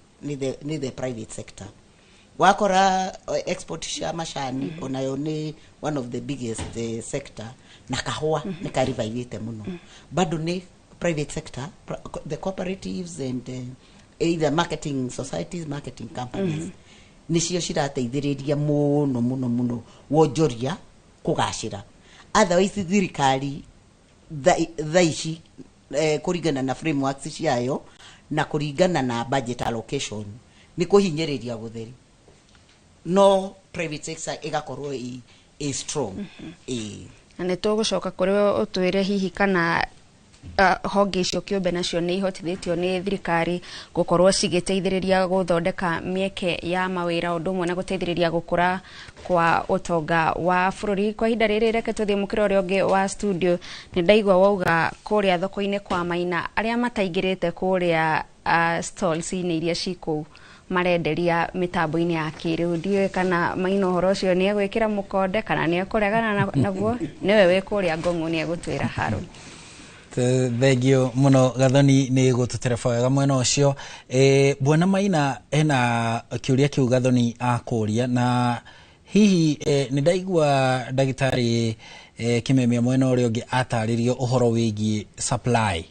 ni the private sector wakora export cia macani onayo ni one of the biggest sector na kahua ni ka revive muno bado ni private sector the cooperatives and either marketing societies marketing companies nicio cirateithiriria muno wonjoria kugacira otherwise thirikari thaici kuringana na frameworks ciayo na kuringana na budget allocation ni kuhinyiriria gutheri no private sector igakorwo strong na tugucoka kuri utwire hihi kana honge icio kiumbe nacio ni ihotithitio ni thirikari gukorwo cigiteithiriria guthondeka mieke ya mawira undu mwe na guteithiriria gukura kwa utonga wa bururi kwa hinda riri reke tuthie mukiro uri ungi wa studio ni ndaigwa wauga kuria thoko-ini kwa Maina aria mataingirite kuria stalls ini iria ciku marenderia mitambo-ini ya kiriu ndiwe kana Maina horo ucio ni egwikira mukonde kana ni ekuregana naguo niwe wi kuria Ngong'o ni egutwira Harun thengio muno Gathoni ni gututereba wega mwena ucio bwana Maina ena kiuria kiu Gathoni akuria na hihi ni ndaigua ndagitari kimemia mwena uri ungi ataririo uhoro wigie supply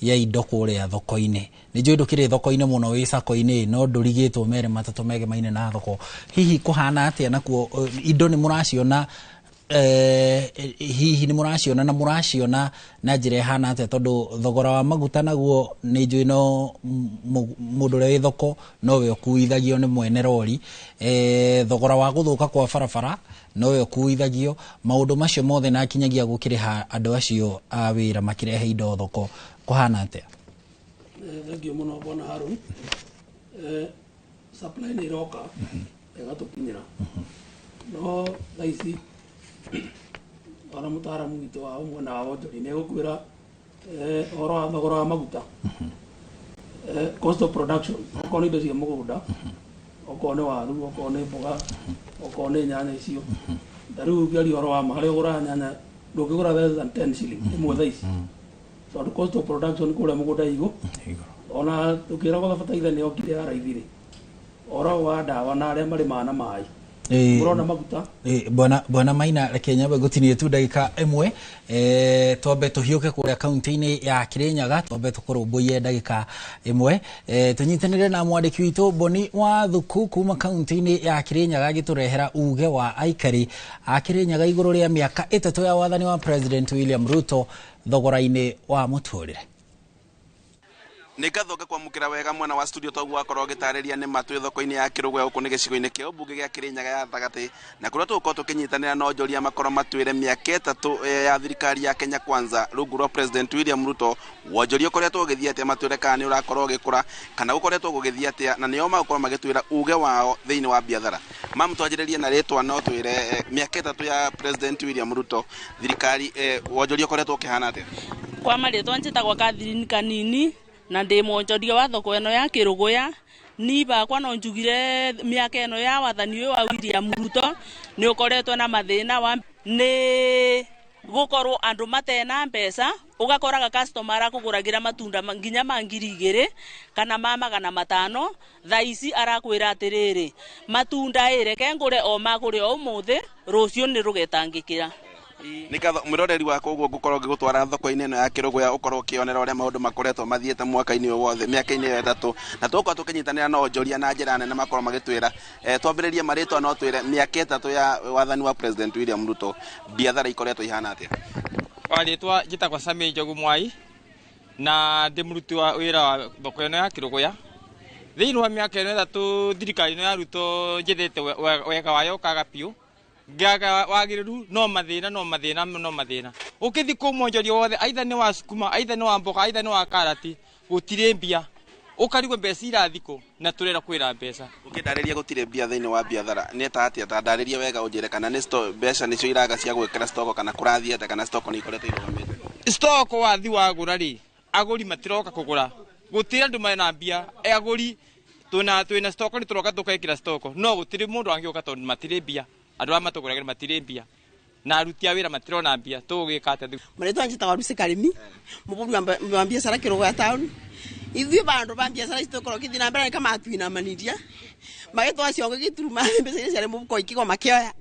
ya indo kuria thoko-ini ni njundo kire thoko-ini muno wi sako-ini no ndurigitwo mere matatu mege Maina na thoko hihi kuhana atia nakuo indo ni muraciona hihi ni muraciona na muraciona na njira ihana atia tondu thogora wa maguta naguo ni njui no mundu ri thoko no we ukuithagio ni mwene rori thogora wa guthuka kwa barabara no we ukuithagio maundu macio mothe na kinyagia gukiriha andu acio a wira makirehe indo thoko kuhana atia thengio muno bwana Harun supply ni roka egatukinyira no thaisi ona mutaramu gitu wa umwe na wonjori ni gukwira horo wa thogora wa maguta cost of production okoni indo cia mugunda okone waru okone mboga okone nyanya icio daru ngiari horo wa mahari ugura nyanya ndungigura less than 10 shilling imwe thaisi so cost of production kule mugunda igo ona tukira kwa fertilizer ni okire ya raithiri oro wa dawa na aria mari mana mai urona maguta bwana Maina Kenya bagutinie tu ndagika imwe twambe tuhiuke kuria kaunti-ini ya Kirinyaga twambe tukurumbuye ndagika imwe tunyitanire na mwandiki witu Boni wa Thuku kuma kaunti-ini ya Kirinyaga giturehera uge wa aikari a Kirinyaga iguru ria miaka 3 ya wathani wa President William Ruto thogora-ini wa muturire. Nigathoka kwa mukira wega mwana wa studio togu akorwo gitariria ni matu thoko-ini ya Kirugwe uko ni gicigo-ini kia ubunge gia Kirinyaga ya thagati na kuria tuko tukinyitanira na onjoria makoro matwire miaka 3 ya thirikari ya Kenya Kwanza rungu rwa President William Ruto wonjoria ukoretwo ugithia atia matwire kana ni urakorwo gikura kana ukoretwo ugithia atia na nio makorwo magitwira uge wao thiini wa biathara mamtwajiririe na ritwa no twire miaka 3 ya President William Ruto thirikari wonjoria ukoretwo ukihana atia kwa maritwa njitagwa Catherine Kanini na ndi mwonjoria wa thoko eno ya Kiruguya ni bakwa no njugire miaka eno ya wathani wa William Ruto ni ukoretwo na mathina wa ni gukorwo andu matena mbeca ugakoraga customer akuguragira matunda nginya mangiri 2 kana magana 5 thaici arakwira atiriri matunda ireke ngure o magure o muthi rucio ni rugetangikira nikatho mwiroreri wako uguo gukorwo gigutwara thoko-ini eno ya Kiruguya ukorwo ukionera uria maundu makoretwo mathiete mwaka-ini wothe miaka-ini 3 na tuko tukinyitanira na onjoria na njira nene makorwo magitwira twambiririe maritwa no twire miaka 3 ya wathani wa President William Ruto biathara ikoretwo ihana atia waritwa njitagwa Sami Njogu Mwai na ndi muruti wa wira wa thoko eno ya Kiruguya thiini wa miaka eno 3 thirikari ino ya Ruto njithite wega wayo kaga piu gaga wagiriru no mathina ukithi ku mwonjoria wothe aitha ni wa sukuma aitha ni wa mboga aitha ni wa karati gutire mbia ukarigwo mbeca irathiko na turera kwira mbeca ukindariria gutire mbia thiini wa biathara ni ta atia ta ndariria wega unjire kana ni store mbeca nicio iraga cia gwikira stock kana kurathiete kana stock ni ikoretwo irugamite stock wathi wagura ri aguri matiroka kugura gutire andu mena mbia aguri twina stock ni turoka tukekira stock no gutire mundu angioka tondu matire mbia andu amatuguragira matire mbia na aruti a wira matirona mbia tugika atia maritwa njitagwa Rusi Karimi muburi wa biacara Kiruguya town ithuĩ bandu ba biacara itukorwo kithii na mbere kama atwina maniria magitwa ciongo gituruma mbeca iria ciarĩ mũbuko ikigo makioya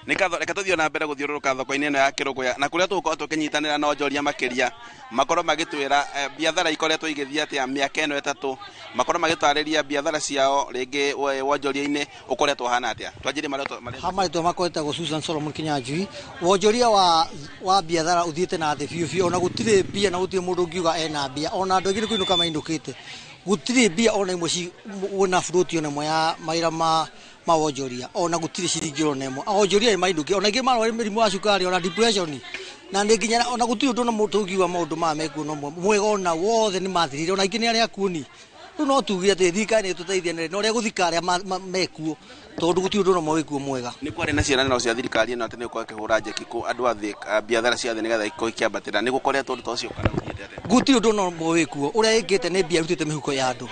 nikatho reka tuthio na mbere guthiururuka thoko-ini eno ya Kiruguya na kuria tuko tukinyitanira na onjoria makiria makorwo magitwira biathara ikoretwo igithia atia miaka eno 3 makorwo magitariria biathara ciao ringi wonjoria-ini ukoretwo hana atia twanjiri maritwa makoretwo Susan Solomon Kinyanjui wonjoria wa biathara uthiite na thi biu ona gutire bia na gutire mundu ngiuga ena bia ona andu angĩ kuinuka mainukite gutire bia ona imwe ci wona fruit ona imwe ya maira ma wonjoria ona gutire ciringi ona imwe wonjoria mainuki ona ingi marwari mirimu wa cukari ona depression na nginya ona gutire undu na mundu ngiuga maundu ma meku no mwega ona wothe ni mathirire ona ingi ni aria akuni no tugire ati thikari ni tuteithia no ria guthika aria mekuo tondu gutire undu no mwekuo mwega ni kwari na cianano cia thirikari ino ati ni kwa kihura njeki ku andu athi biathara cia thi nigetha iko ikiambatira ni gukoretwo undu tocio kana guthiete ati gutire undu no mwekuo uria ikite ni bia rutite mihuko ya andu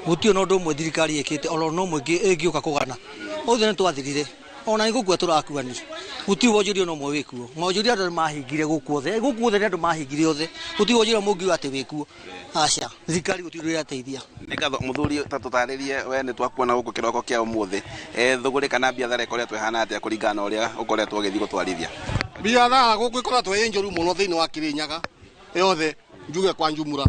gutire no undu mwe thirikari ikite ona no mwe ingiuka kugana othe ni twathirire ona igukua turakuani gutire wonjoria no mwe wekuo mwonjoria andu mahingire gukuothe ni andu mahingire othe gutire wonjoria mungiuga ati wekuo acha thirikari gutire irateithia nikatho muthuri tatutaririe we ni twakuona guku kiroko kia umuthi thuguri kana biathara ikoretwo ihana atia kuringana na uria ukoretwo ugithi gutwarithia biathara guku ikoretwo injoru muno thiini wa Kirinyaga yothe njuge kwa njumura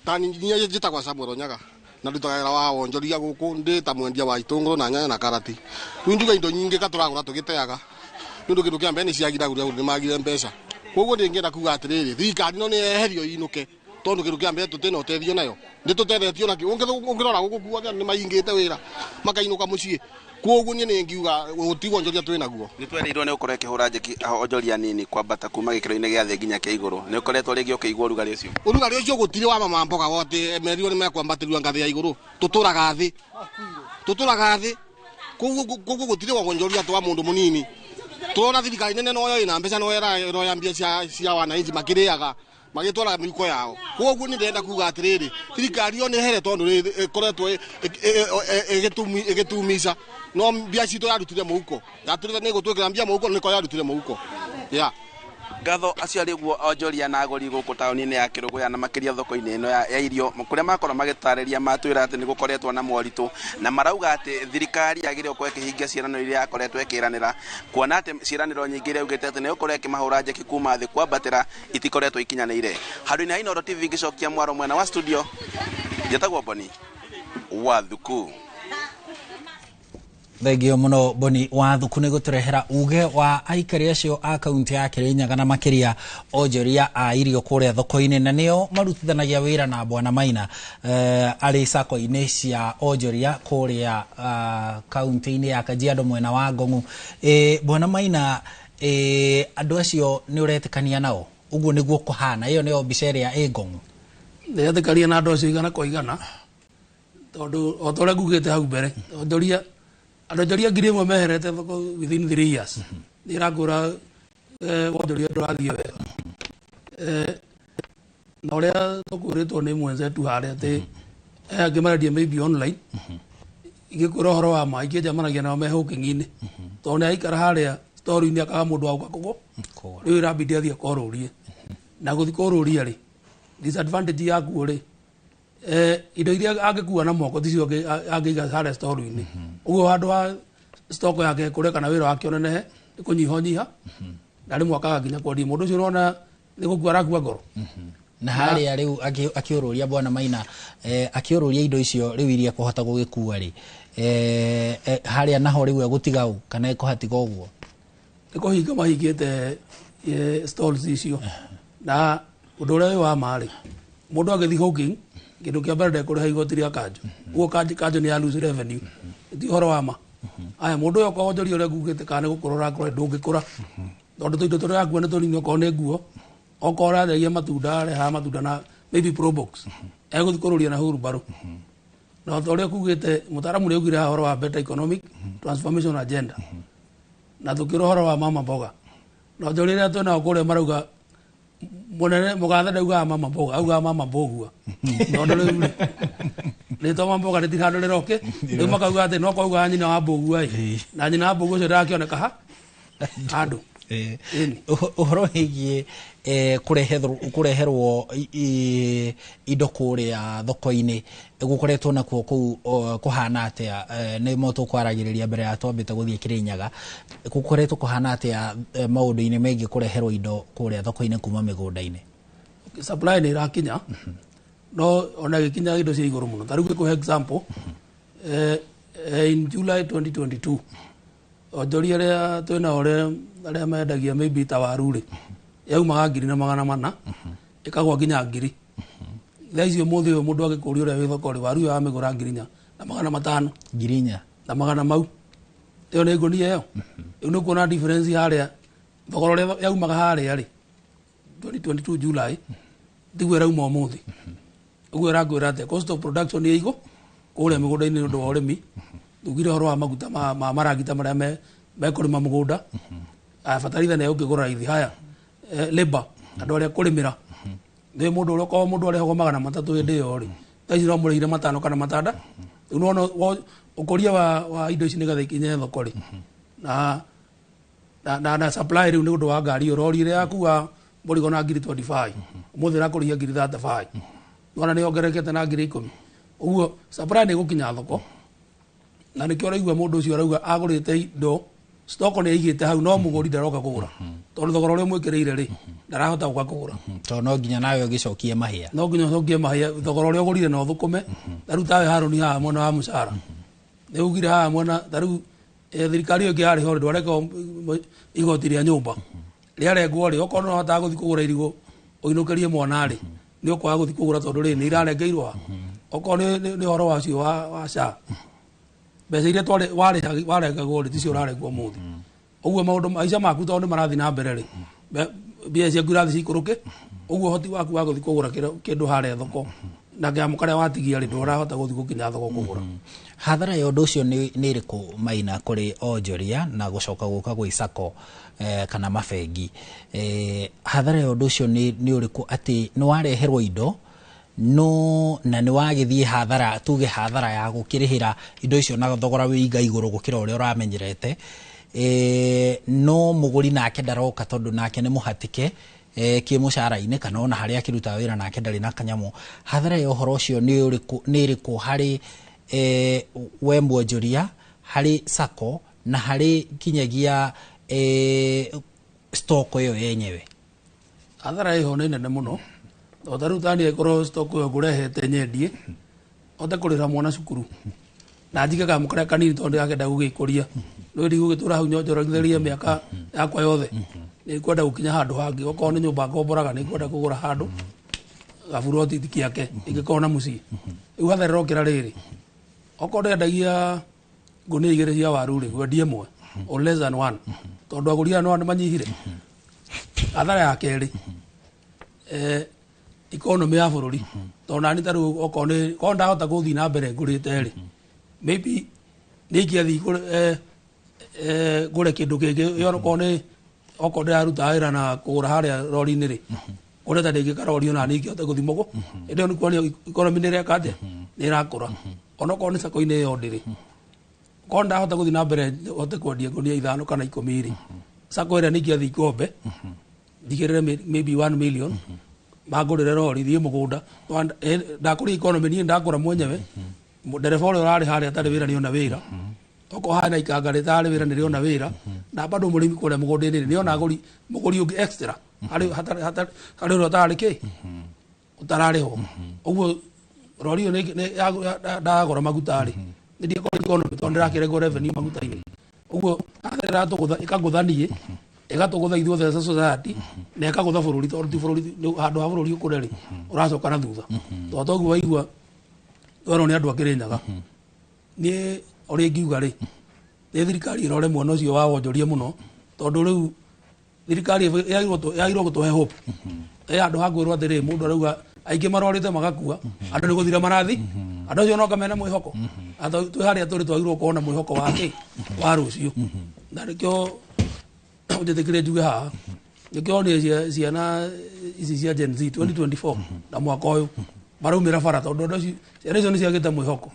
tani nyinya njitagwa Samuel Onyaga na ndutagĩra wa wonjoria guku ndi ta mwendia wa itũngũrũ na nyanya na karati rĩu njuga indo nyingĩ katuragũra tũgĩteaga nĩ ũndũ kĩndũ kĩa mbere nĩ ciagiraguria nĩ magire mbeca koguo ndĩngĩenda kuga atĩrĩrĩ thirikari no nĩ eherio inũke tondu kĩndũ kĩa mbere tũtĩna ũteithio nayo nĩ tũtethetio nakĩo ũngĩrora gũkũ kuoga nĩ mahingĩte wĩra makainũka mũciĩ koguo niĩ nĩ ngiuga gũtirĩ wonjoria twĩ naguo nĩ twereirwo nĩ ũkorwo ĩkĩhũra njeki onjoria nini kwambata kuma gĩkĩro-inĩ gĩa thĩ nginya kĩa igũrũ nĩ ũkoretwo rĩngĩ ũkĩigua ũrugarĩ ũcio ũcio gũtirĩ wa mama mboga wote merirwo nĩ mekwambatĩrua ngathĩ ya igũrũ tũtũraga thĩ koguo gũtirĩ wonjoria twa mũndũ mũnini tũrona thirikari nene noyo ĩna mbeca no ĩroya mbia cia wananchi makĩrĩaga magĩtwaraga mĩhuko yao koguo nĩ ndĩrenda kuga atĩrĩrĩ thirikari yo nĩ ehere tondũ ĩkoretwo ĩgĩtumica no mbia citũ yarutire mũhuko yatũrĩte nĩ gũtwĩkĩra mbia mũhuko nĩko yarutire mũhuko Gatho acio arĩguo onjoria na agũri gũkũ taũni-inĩ ya Kĩrũgũya na makĩria thoko-inĩ ĩno ya irio kũrĩa makorwo magĩtarĩria matwĩra atĩ nĩ gũkoretwo na moritũ na marauga atĩ thirikari yagĩrĩirwo gũkorwo ĩkĩhingia ciĩranĩro iria yakoretwo ĩkĩranĩra, kuona atĩ ciĩranĩro nyingĩ iria augĩte atĩ nĩ gũkorwo ĩkĩmahũra njeki kuma thĩ kwambatĩra itikoretwo ikinyanĩire. Handũ-inĩ ha Inooro TV ngĩcokia mwaro mwena wa studio, njĩtagwo Boni Wathuku. Thengio muno Boni Wathuku nĩ gũtũrehera uge wa aikari acio a kaunti ya Kirinyaga na makĩria onjoria a irio kũrĩa thoko-inĩ, na nĩo marutithanagia wĩra na Bwana Maina arĩ sako-inĩ cia onjoria kũrĩa kaunti-inĩ ya Kajiado mwena wa Ngong'u. Bwana Maina, andũ acio nĩ ũretĩkania nao? Ũguo nĩguo kũhana, ĩyo nĩyo mbica ĩrĩa ĩ Ngong'u? Nĩetĩkania na andũ acio igana kwa igana, tondũ o ta ũrĩa ngugĩte hau mbere, onjoria andũ onjoria ngiri ĩmwe meherete thoko within 3 years. Nĩ ĩrakũra wonjoria ndũrathiĩ wega. Na ũrĩa tũkũrĩtwo nĩ mwenzetu harĩa atĩ angĩ marendia maybe online, ingĩkwĩra ũhoro wa ma ingĩnjamanagia nao me hũkĩng'i-inĩ, tondũ nĩ aikara harĩa store-inĩ akaga mũndũ wa gũka kũgũra, rĩu ĩrambidi athiĩ akorũrie. Na gũthiĩ kũrũria rĩ, disadvantage yakuo rĩ, indo iria angĩkua na moko ticio angĩiga harĩa store-inĩ. Ũguo handũ wa stock yake kũrĩa kana wĩra wake onenehe nĩ kũnyihanyiha, na rĩmwe akaga nginya kwendia. Mũndũ ũcio ũrona nĩ gũkua arakua ngoro. Na harĩa rĩu akĩũrũria Bwana Maina, akĩũrũria indo icio rĩu iria kũhota gũgĩkua rĩ, harĩa naho rĩu egũtiga ũũ kana ekũhatiga ũguo? Nĩ kũhinga mahingĩte stalls icio. Na ũndũ ũrĩa wĩ wa ma rĩ, mũndũ agĩthiĩ hawking, kĩndũ kĩa mbere ndekũrĩha igoti rĩa kanjũ. Ũguo kanjũ nĩ ya lose revenue. Ti ũhoro wa ma. Aya mũndũ ũyũ okorwo onjoria ũrĩa ngugĩte kana nĩ gũkũra ũrakũra ndũngĩkũra. Tondũ tũindo tũrĩa yakua nĩ tũnini, okorwo nĩ nguo, okorwo ũratheria matunda, arehaga matunda na maybe pro box, egũthiĩ kũrũria na hurumbarũ. Na ta ũrĩa kugĩte mũtaaramu nĩ augire haha ũhoro wa better economic transformation agenda. Na tũkĩrwo ũhoro wa mama mboga. Na onjoria rĩrĩa twĩnao kũrĩa marauga mũnene mũgathe ndaugaga mama mboga, augaga mama mbogua. Tondũ rĩu rĩtwa mama mboga rĩtihandũ rĩroke, rĩu makauga atĩ no kwauga nyina wa mbogua ĩ, na nyina wa mbogua ũcio ndakĩoneka ha handũ. Ũhoro wĩgiĩ kũreherwo indo kũrĩa thoko-inĩ gũkoretwo nakuo kũu kũhana atĩa? Nĩmo tũkwaragĩrĩria mbere ya twambĩte gũthiĩ Kirinyaga, gũkoretwo kũhana atĩa maũndũ-inĩ megiĩ kũreherwo indo kũrĩa thoko-inĩ kuma mĩgũnda-inĩ? Supply nĩ ĩrakinya, no ona gĩkinya indo cia igũrũ mũno. Ta rĩu ngĩkũhe example, in July 2022 onjoria rĩa twĩnao arĩa mendagia maybe ta waru rĩ, yaumaga 1,400 ĩkagwa nginya 1,000. Thaa icio mũthĩ ũyũ mũndũ agĩkũria ũrĩa wĩ thoko rĩ, waru ĩyo amĩgũra 4,500. 4,000? Na 100 mau. Ĩyo nĩ ngũnia ĩyo. Rĩu nĩ kuona difference harĩa thogora ũrĩa yaumaga harĩa rĩ 2022 July tiguo ĩrauma ũmũthĩ. Ũguo ĩrakwĩra atĩ cost of production ĩ igũ kũrĩa mĩgũnda-inĩ nĩ ũndũ wa ũrĩmi. Tugire ũhoro wa maguta ma maragita marĩa mekũrĩma mũgũnda, bataraitha nĩ ũngĩgũra raithi. Haya labor, andũ arĩa kũrĩmĩra, nĩ mũndũ ũrĩa kwa mũndũ arĩhagwo 300 hĩndĩ ĩyo rĩ, thaa ici no mũrĩhire 5 kana 6. Rĩu no ũkũria wa indo ici nĩgetha ikinye thoko rĩ, na supply rĩu nĩ ũndũ wa ngari rori ĩrĩa yakua mũrigo na 25,000 ũmũthĩ ĩrakũrĩhia 35,000, ona nĩ ongererekete na 10,000. Ũguo supply nĩ gũkinya thoko, na nĩkĩo ũraigua mũndũ ũcio arauga agũrĩte indo stock nĩ aigĩte hau, no mũgũri ndaroka kũgũra, tondũ thogora ũrĩa mwĩkĩrĩire rĩ ndarahota gũka kũgũra. Tondũ no nginya nawe ũgĩcokie mahĩa. No nginya ũcokie mahĩa, thogora ũrĩa ũgũrire na ũthũkũme. Tarĩu tawe Harũni haha mwena wa mũcara nĩ ugire haha mwena, tarĩu thirikari ĩyo ĩngĩ yarĩ ho ndwareka igoti rĩa nyũmba rĩarengwo rĩ, okorwo no hotaga gũthiĩ kũgũra irigũ ũinũkĩrie mwana rĩ, nĩ ũkwaga gũthiĩ kũgũra tondũ rĩ nĩ irarengeirwo ha. Okorwo nĩ ũhoro wacio wa SHA, mbeca iria warengagwo rĩ ticio ũrarengwo mũthĩ. Ũguo maũndũ maica maku tondũ nĩ marathiĩ na mbere rĩ, mbia ciaku irathiĩ cikũrũke. Ũguo ũhoti waku wa gũthiĩ kũgũra kĩndũ harĩa thoko na kĩamo karĩa watigia rĩ ndũrahota gũthiĩ gũkinya thoko kũgũra. Hathara ya ũndũ ũcio nĩ ĩrĩkũ Maina kũrĩ onjoria na gũcoka gũka gwĩ sako kana mabengi? Hathara ya ũndũ ũcio nĩ ũrĩkũ atĩ nĩ wareherwo indo no na nĩ wagĩthiĩ hathara, tuge hathara ya gũkĩrĩhĩra indo icio na thogora wĩ igũrũ gũkĩra ũrĩa ũramenyerete, no muguri nake ndaroka tondu nake ni muhatike kie mucara-ini kana ona haria akiruta wira nake ndari na kanyamu. Hathara ya uhoro ucio ni iriku hari we Mwonjoria, hari sako na hari kinyagia stoko yo yenyewe? Hathara iho ni nene muno. Otaru tani ekoro stoko yo ngurehete nyendie ote kurira mwana cukuru na njikaga mukare kanini tondu akenda gugikuria no ndi gugitura hau nyonjoragitheria miaka yakwa yothe ni kwenda gukinya handu hangi okorwo ni nyumba ngomboraga ni kwenda kugura handu gaburoti tikiake ingikona na mucii riu Hathara rokira riri okorwo ndendagia nguni igiri cia waru ri gwendie mwe or less than one tondu aguria no manyihire. Hathara ya keri economy ya bururi tondu ani taru okone ko ndahota guthi na mbere ngurite ri maybe ni ngiathi ngure kindu kingi yo okone okone aruta wira na kugura haria rori-ini ri ore ta ndingi karori ona ni ngihota guthi mugo ende ni kwani economy ni reka atia ni irakura ona ko ni sako-ini yo ndiri ko ndahota guthi na mbere hote kwendia ngunia 5 kana 10 ri sako ira ni ngiathi ngombe ndigirire maybe 1 million magurire rori thie mugunda ndakuri economy ni ndakura mwenyewe ndereba uri urari haria tari wira ni ona wira oko hana ikangari tari wira ni ona wira na bado murimi kuria mugunda-ini ni ona muguri ungi extra hari ro tari ki utarari ho uguo rori yo ni ndagura maguta ri ni ndi ko economy tondu ndirakire go revenue maguta-ini uguo Hathara tukutha ikagũthanie igatũgũtha ithuothe society na ikagũtha bururi tondu ti bururi handu ha bururi ukureri uracoka na thutha tondu toguo waigua wero ni andu akirinyaga ni ori ngiuga ri ni thirikari irore mwana ucio wa wonjoria muno tondu riu thirikari yairwo gutuhe hope andu hangwirwo atiri mundu arauga aingi marorite magakua andu ni guthira marathi andu acio no kamena mwihoko twi haria turi twagirwo kuona mwihoko wake wa rucio na nikio ujetekire njuge haha nikio ni ciana ici cia Gen Z 2024 na mwaka uyu maraumira bara tondu ndu acio ciana icio ni ciagite mwihoko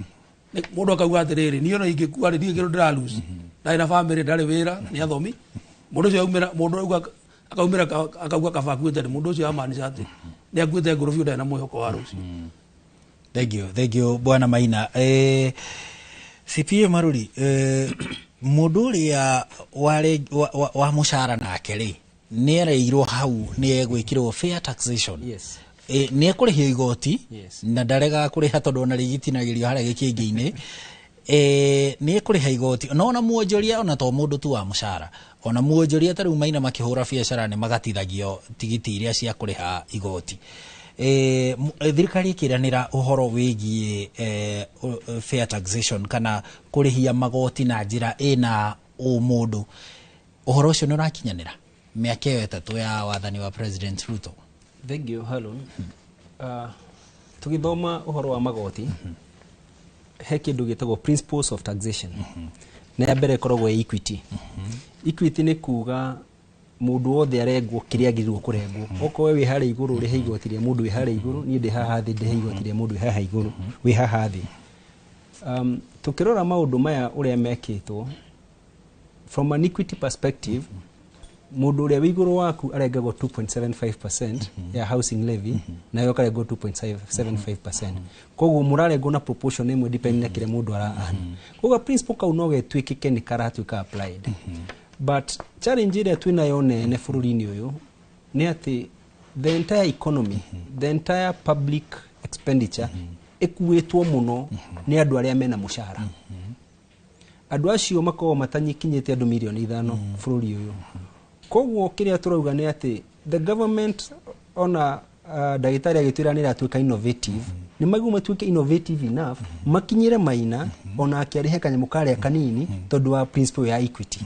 mundu akauga atiriri ni ona ingikua ri ndigiro ndiralusi ndari na family ndari wira ni athomi mundu ucio aumira mundu auga akaumira akauga kabakuite ni mundu ucio amanisha ati ni akuite ngorofi ndari na mwihoko wa ruci. Thank you Bwana Maina. CPA Maruri, mundu uria wa mucara nake ri ni ereirwo hau ni egwikirwo fair taxation. Yes. Ni ekurihio igoti na ndarega kuriha tondu ona rigitinagirio haria gikingi-ini ni ekuriha igoti no ona Mwonjoria ona to mundu tu wa mucara ona Mwonjoria tariu Maina makihura biacara ni magatithagio tigiti iria cia kuriha igoti. Thirikari ikiranira uhoro wigie fair taxation kana kurihia magoti na njira ina mundu uhoro ucio ni urakinyanira miaka iyo 3 ya wathani wa President Ruto? Thank you, Harun. Tugithoma uhoro wa magoti he kindu gitagwo principles of taxation na ya mbere koragwo equity. Equity ni kuga mundu wothe arengwo kiria agirwo kurengwo oko we haria iguru ri igoti ria mundu wi haria iguru ni ndi haha thi ndi igoti ria mundu wi haha iguru wi haha thi. Tukirora maundu maya uria mekitwo from an equity perspective, mundu uria wi iguru waku arengagwo 2.75% ya housing levy na yo karengwo 2.75%. Koguo murarengwo na proportion imwe depending na kile mundu ara earn. Koguo principle kau no getwikike ni karatuika applied. But challenge ile twinayo nene bururi-ini uyu ni ati the entire economy, the entire public expenditure ekuwetwo muno ni andu aria mena mushara. Andu acio makorwo matanyikinyite andu milioni 5 bururi uyu. Koguo kiria turauga ni ati the government ona dagitari agitwiranira atuika innovative ni magu matuike innovative enough makinyire Maina ona akiarihe kanyamu karia kanini tondu wa principle ya equity.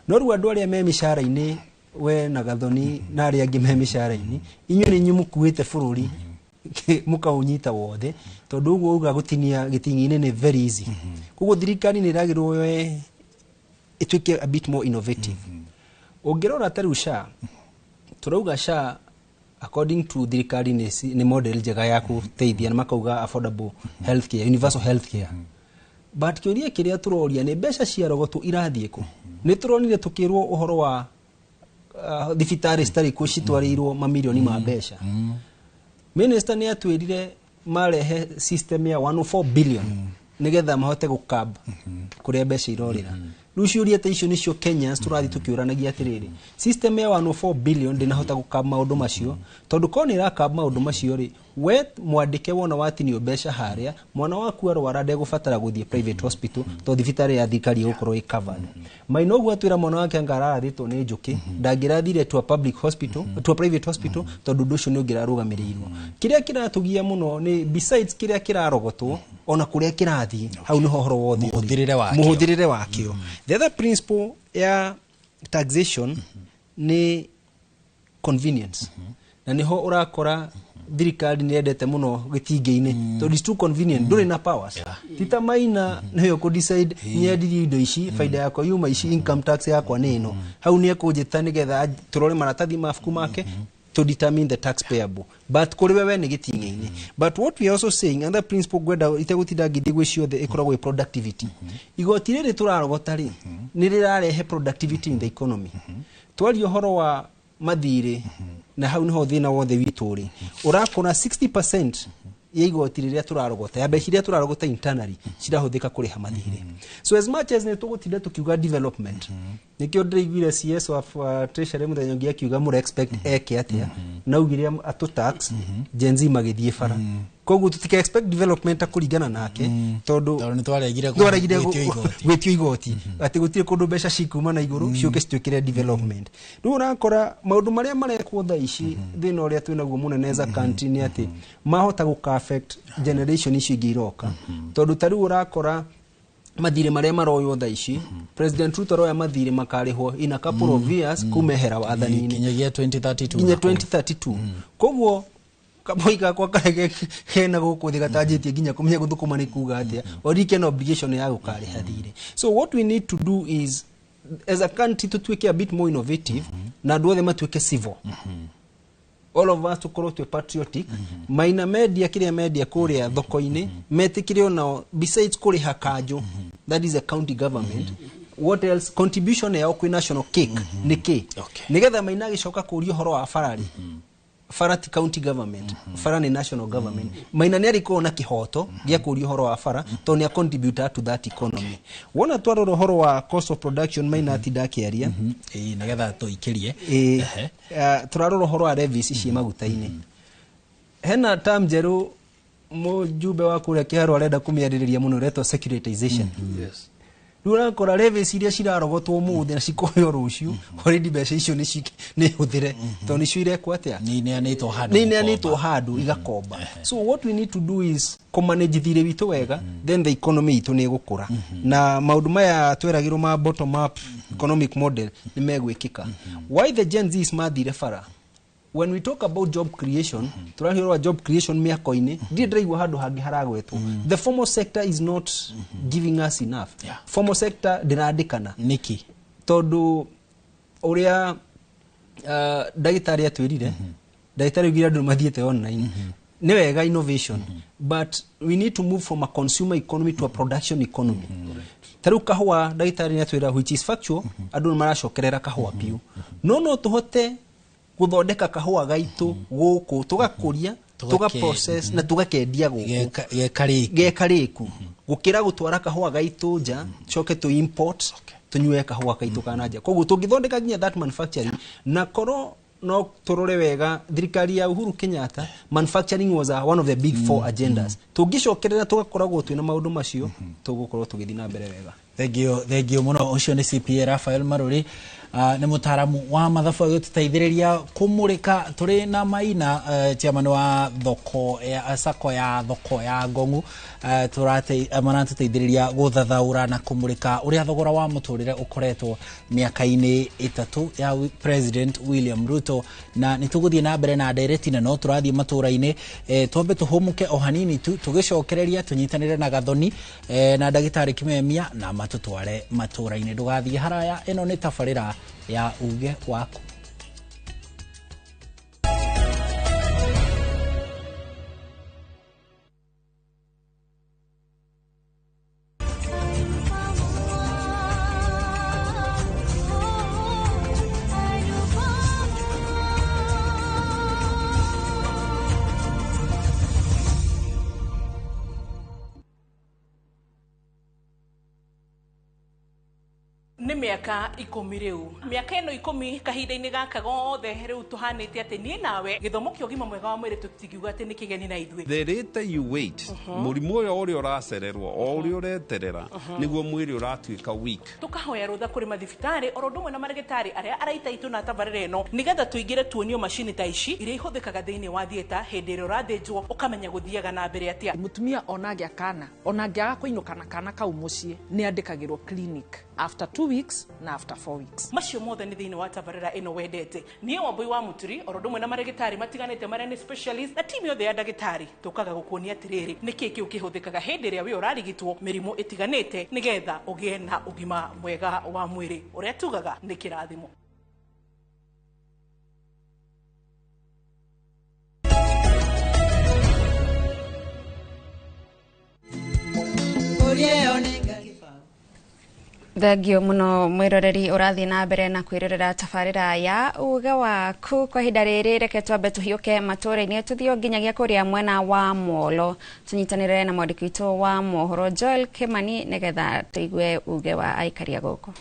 No ru andu aria me mishara-ini we na Gathoni na aria angi me mishara-ini inyu ni nyumukuite bururi mukaunyita wothe tondu uguo uga gutinia gitingi-ini ni very easy. Koguo thirikari ni iragirwo we ituike a bit more innovative. Ungirora taru SHA turauga SHA according to thirikari ni model njega ya kuteithia na makauga affordable healthcare, universal healthcare. But kiuria kiria turoria ni mbeca cia rogoto irathie ku nituronire tukirwo uhoro wa thibitari stari ko citwarirwo mamilioni ma mbeca minister ni atwirire marehe system ya 104 billion nigetha mahote gukab kuria mbeca irorira ruciuria ta icio nicio Kenyans turathi tukiuranagia atiriri system ya 104 billion ndinahota gukab maundu macio tondu ko ni rakab maundu macio ri we mwandike wona watinio mbeca haria mwana waku arwara ndegubatara guthie private hospital to thibitari ya thirikari gukorwo covered maino gwa twira mwana wake angara ritwo ni njuki ndangirathire to a public hospital to a private hospital tondu nducio ni ungirarugamiriro kiria kiratugia muno ni besides kiria kirarogotwo ona kuria kirathie hau ni horo wothe muhuthirire wakio the other principle ya taxation ni convenience na niho urakora thirikari ni endete muno gitinge-ini to is too convenient nduri na powers tita maina niyo ko decide nyendiri indo ici faida yako yuma ici income tax yako nino hau ni ekujita nigetha turore maratathi mafuku make to determine the tax payable but kuri wewe ni gitinge-ini but what we also saying and the principle gwenda itegutinda ngidigwe ciothe ikoragwo productivity igoti riri turarogota ri ni rirarehe productivity in the economy twario horo wa mathire na hau niho thina wothe witu ri urakona 60% ya igoti riria turarogota ya mbeca iria turarogota internally cirahuthika kuriha mathire so as much as ne tugutinda tukiuga development nikio ndiraigwire CS of treasury muthenya ngia kiuga mu expect eke atia na ugiria atu tax Gen Z magithie bara koguo tutike expect development akuringana nake tondu ni twaregire gwetio igoti ati gutire kundu mbeca cikuma na iguru ciuke cituikire development riu urakora maundu maria marekwo tha ici thina uria twinaguo munene za country ni ati mahota guka affect generation ici ngiroka tondu tari urakora mathire maria maroyo tha ici President Ruto roya mathire makarihwo in a couple of years kumehera wathani-ini kinyagia 2032 kinya 2032 koguo kamoika kwa karege hena guku thigatanjitie nginya kumenya guthukuma ni kuga atia orike na obligation ya gukari hathire so what we need to do is as a country to tuike a bit more innovative na duothe matuike civil all of us tukorwo twe patriotic maina media kiria media kuria thoko-ini metikire ona besides kuri hakanjo that is a county government what else contribution ya ku national cake niki nigetha maina gicoka kurio horo wa farari Farati county government Farani national government maina ni ariko na kihoto gia kurio horo wa fara to ni contributor to that economy wona twaroro horo wa cost of production maina atidaki aria nigetha tuikirie turaroro horo wa levies ci maguta-ini hena term jeru mujumbe wa kuria kiharo arenda kumiaririria muno reto securitization yes Dura kora levies iria cirarogotwo muthe na cikoyo ruciu already mbeca icio ni huthire to ni ciire kwa atia ni anito handu igakomba so what we need to do is manage thire witu wega then the economy itu ni gukura na maundu maya tweragirwo ma bottom up economic model ni megwikika why the Gen Z is mathire fara when we talk about job creation turahirwa job creation miako-ini ndiraigwa handu hangi haragwetwo the formal sector is not giving us enough formal sector ndirandikana niki tondu uria dagitari atwirire dagitari ugira ndu mathiete online ni wega innovation but we need to move from a consumer economy to a production economy taru kahwa dagitari atwira which is factual andu maracokerera kahwa piu no tuhote guthondeka kahua gaitu guku tugakuria tuga process na tugakendia guku gekariku gukira gutwara kahua gaitu nja coke to import tunywe kahua gaitu kananja koguo tungithondeka nginya that manufacturing na koro no turore wega thirikari ya Uhuru Kenyatta manufacturing was one of the big four agendas tungicokerera tugakoragwo twina maundu macio tugukorwo tugithina mbere wega thank you muno ucio ni CPA Raphael Maruri ni mutaramu wa mathabu agututaithiriria kumurika turi na maina chairman wa thoko ya sako ya thoko ya Ngong'u turate manatutaithiriria guthathaura na kumurika uria thogora wa muturire ukoretwo miaka-ini itatu ya President William Ruto na nituguthie na mbere na direct na no turathie matura-ini twambe tuhumuke o hanini tu tugicokereria tunyitanire na Gathoni na ndagitari Kimemia na matutware matura-ini ndugathie haraya ino ni tabarira ya uge waku nĩ mĩaka 10 rĩu. Mĩaka ĩno 10 kahinda-inĩ gaka gothe rĩu tũhanĩte atĩ niĩ nawe gĩthomo kĩa ũgima mwega wa mwĩrĩ tũtingiuga atĩ nĩ kĩgeni na ithuĩ. The later you wait, mũrimũ ũrĩa ũracererwo o ũrĩa ũreterera nĩguo mwĩrĩ ũratuĩka weak. Tũkahoya rũtha kũrĩ mathibitarĩ oro ũndũ ũmwe na marĩgĩtarĩ arĩa araita itũ na tabarĩra ĩno nĩgetha tũingĩre tuonio macini ta ici iria ihũthĩkaga thĩinĩ wa thieta hĩndĩ ĩrĩa ũrathĩnjwo ũkamenya gũthiaga na mbere atĩa. Mũtumia onagĩa kana onangĩaga kũinũka na kana kau mũciĩ nĩ andĩkagĩrwo clinic after 2 weeks na after 4 weeks. Macio mothe nĩ thĩinĩ wa tabarĩra ĩno wendete. Niĩ Wambui wa Muturi oro ũndũ ũmwe na marĩgĩtarĩ matiganĩte marĩa nĩ specialist na timu yothe ya ndagĩtarĩ tũkaga gũkuonia atĩrĩrĩ nĩkĩ kĩu kĩhũthĩkaga hĩndĩ ĩrĩa we ũrarigitwo mĩrimũ ĩtiganĩte nĩgetha ũgĩe na ũgima mwega wa mwĩrĩ ũrĩa tugaga nĩ kĩrathimo. Thengio muno mwiroreri urathi na mbere na kwirorera tabarĩra ya uge waku kwa ihinda rĩrĩ reke twambe tũhiũke matũra-inĩ tũthio nginyagia kũrĩa mwena wa Molo tũnyitanĩre na mwandĩki witũ wa mohoro Joel Kimani nĩgetha tũigue uge wa aikari a gũkũ.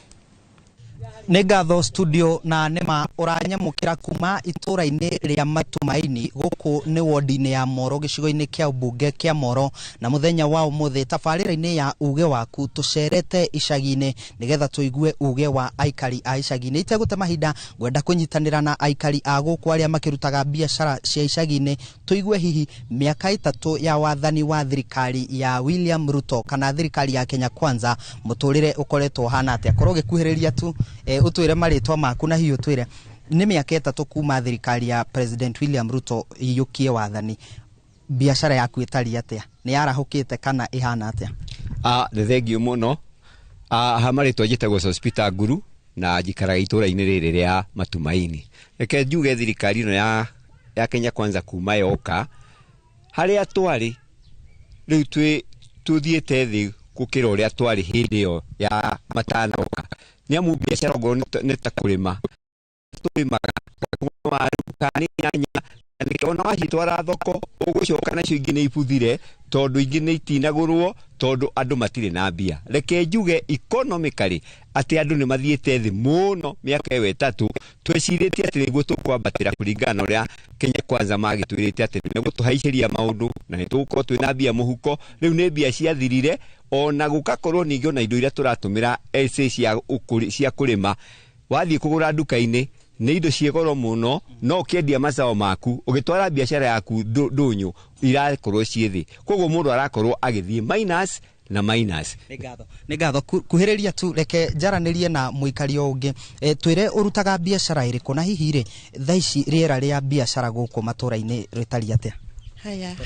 Nĩ ngatho studio na nema ũranyamũkĩra kuma itũra-inĩ rĩa Matumaini gũkũ nĩ wodi-inĩ ya Moro gĩcigo-inĩ kĩa ũmbunge kĩa Moro na mũthenya wa ũmũthĩ tabarĩra-inĩ ya uge waku tũcerete icagi-inĩ nĩgetha tũigue uge wa aikari a icagi-inĩ itegũte mahinda ngwenda kũnyitanĩra na aikari a gũkũ arĩa makĩrutaga biacara cia icagi-inĩ tũigue hihi mĩaka 3 ya wathani wa thirikari ya William Ruto kana thirikari ya Kenya Kwanza mũtũrĩre ũkoretwo hana atĩa korwo gĩkuhĩrĩria tu utwire marĩtwa maku na hiyo twire nĩ mĩaka 3 kuma thirikari ya President William Ruto iyukie wathani biacara yaku ĩtari atĩa nĩ yarahũkĩte kana ihana atĩa? Thengio mũno marĩtwa njĩtagwo Hospital Nguru na njikaraga itũra-inĩ rĩrĩ rĩa Matumaini. Reke njuge thirikari ĩno ya Kenya Kwanza kuma yoka harĩa twarĩ rĩu tuthiĩte thĩ gũkĩra ũrĩa twarĩ hĩndĩ ĩyo ya matanoka. Nĩamu biacara ngo nĩ ta kũrĩma tũrĩmaga waru nyanya ona wahitwara thoko ũgũcoka nacio ingĩ nĩ ibuthire tondũ ingĩ nĩ itinagũrwo tondũ andũ matirĩ na mbia. Reke njuge economically atĩ andũ nĩ mathiĩte thĩ mũno mĩaka ĩyo 3 twecirĩtie atĩ nĩguo tũkwambatĩra kũringana ũrĩa Kenya Kwanza magĩtwĩrĩte atĩ nĩ gũtũhaicĩria maũndũ na nĩ tũgũkorwo twĩna mbia mũhuko. Rĩu nĩ mbia ciathirire ona gũgakorwo ningĩ ona indo iria tũratũmĩra cia kũrĩma wathiĩ kũgũra nduka-inĩ nĩ indo cia goro mũno no ũkĩendia mazao maku ũgĩtwara biacara yaku ndũnyũ irakorwo ciĩ thĩ koguo mũndũ arakorwo agĩthiĩ minus na minus. Nĩ ngatho kuhĩrĩria tu reke njaranĩrie na mũikari ũngĩ twĩre ũrutaga biacara ĩrĩkũ na hihi rĩ thaa ici rĩera rĩa biacara gũkũ matũra-inĩ rĩtari atĩa? Haya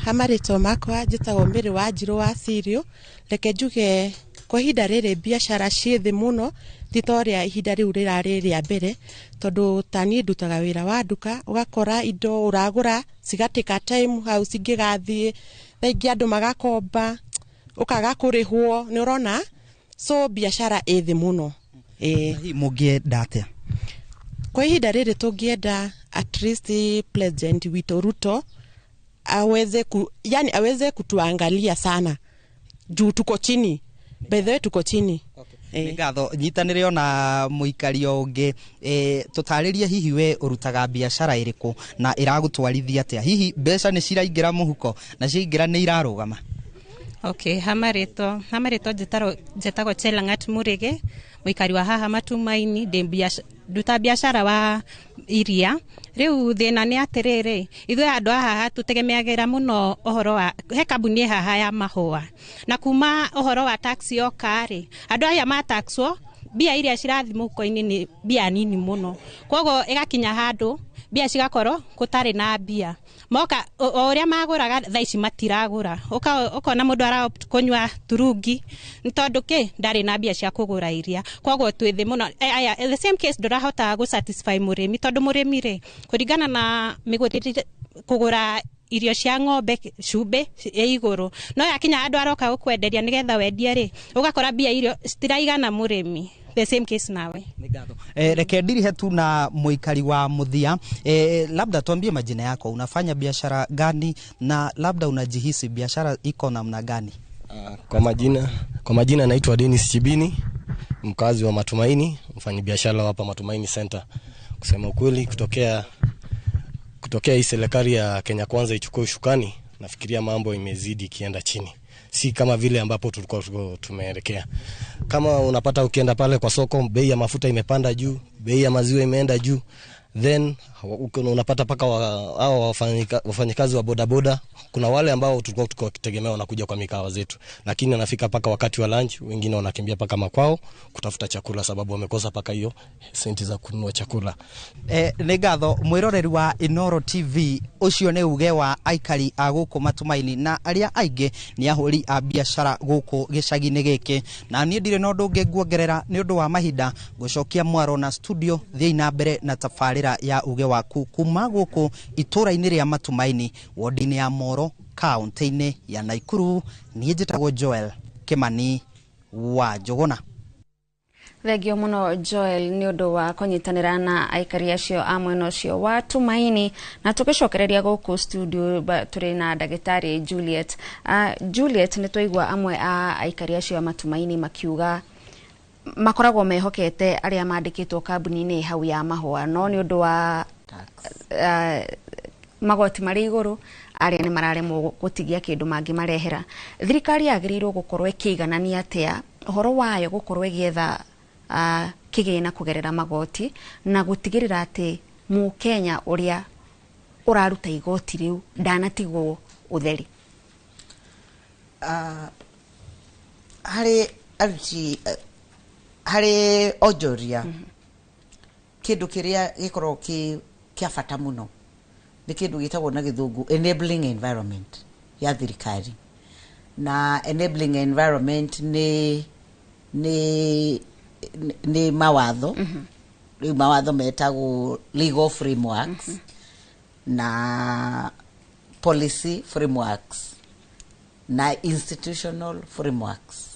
hamarĩtwo makwa njĩtagwo Mĩrĩ wa Njirũ wa Sirio. Reke njuge kwa ihinda rĩrĩ biacara ciĩ thĩ mũno ti ta ũrĩa ihinda rĩu rĩrarĩ rĩa mbere tondũ tani ndutaga wĩra wa nduka ũgakora indo ũragũra cigatĩka time hau cingĩgathiĩ thaingĩ andũ magakomba ũkaga kũrĩhwo nĩ ũrona so biacara ĩ thĩ mũno. Mũngĩenda atĩa? Kwa ihinda rĩrĩ tũngĩenda at least President witũ Ruto aweze kutuangalia sana juu tuko chini bethe tuko chini. Nĩ ngatho nyitanĩre ona mũikari ũngĩ tũtarĩrie hihi we ũrutaga biacara ĩrĩkũ na ĩragũtwarithia atĩa hihi mbeca nĩ ciraingĩra mũhuko na ciaingĩra nĩ irarũgama? Hamarĩtwo njĩtagwo Chelangat Mũrĩge mũikari wa haha Matumaini nduta biacara wa iria. Rĩu thĩna nĩ atĩrĩrĩ ithuĩ andũ haha tũtegemeagĩra mũno ũhoro wa he kambuni haha ya mahũa na kuma ũhoro wa taxi yoka-rĩ andũ aya mataxwo bia iria cirathi mũhuko-inĩ nĩ bia nini mũno koguo ĩgakinya handũ bia cigakorwo gũtarĩ na bia moka ũrĩa magũraga thaa ici matiragũra ũkona mũndũ araopt kũnyua turungi nĩ tondũ ndarĩ na bia cia kũgũra iria koguo twĩ thĩ mũno. The same case ndũrahota gũsatisfy mũrĩmi tondũ mũrĩmi-rĩ kũringana na mĩgũrĩre kũgũra irio cia ng'ombe cumbĩ ĩ igũrũ no yakinya andũ aroka gũkwenderia nĩgetha wendie-rĩ ũgakora bia irio citiraigana mũrĩmi. The same case nawe. Reke ndirihe tu na mũikari wa Muthia labda tuambie majina yako, unafanya biashara gani na labda unajihisi biashara iko namna gani? Kwa majina naitwa Dennis Chibini mkazi wa Matumaini, mfanyabiashara hapa Matumaini Center. Kusema ukweli, kutokea hii serikali ya Kenya Kwanza ichukue ushukani, nafikiria mambo imezidi kienda chini. Si kama vile ambapo tulikuwa tumeelekea. Kama unapata ukienda pale kwa soko, bei ya mafuta imepanda juu, bei ya maziwa imeenda juu, then unapata paka hao wafanyikazi wa bodaboda, kuna wale ambao tulikuwa tukitegemea wanakuja kwa mikawa zetu, lakini anafika paka wakati wa lunch, wengine wanakimbia paka makwao kutafuta chakula sababu wamekosa paka hiyo senti za kununua chakula. Negatho mwiroreri wa Inoro TV ucio ne uge wa aikari a guku Matumaini na aria aige ni ahuri a biashara guku gicagi-ini giki, na nie ndire no ndungi nguongerera ni undu wa mahinda gucokia mwaro na studio thii na mbere na tafarira ya uge waku kuma guku itura-ini ria Matumaini wodi-ini ya Moro kaunti-ini ya Naikuru. Nie njitagwo Joel Kimani wa Njuguna. Thegio muno Joel ni undu wa kunyitanira na aikari acio a mwena ucio wa Tumaini, na tugicokereria guku studio turi na ndagitari Juliet. Juliet, ni twaigua amwe a aikari acio a Matumaini makiuga makoragwo mehokete aria mandikitwo kambuni-ini hau ya mahua, no ni undu wa magoti mari iguru aria ni mararemwo gutigia kindu mangi marehera. Thirikari yagirirwo gukorwo ikiganania atia horo wayo gukorwo igietha kigina kugerera magoti na gutigirira ati mu Kenya uria uraruta igoti riu ndanatigwo utheri? Hari ojoria kindu kiria gikorwo kia bata muno ni kindu gitagwo na githungu enabling environment ya thirikari. Na enabling environment ni mawatho mawatho metagwo legal frameworks na policy frameworks na institutional frameworks.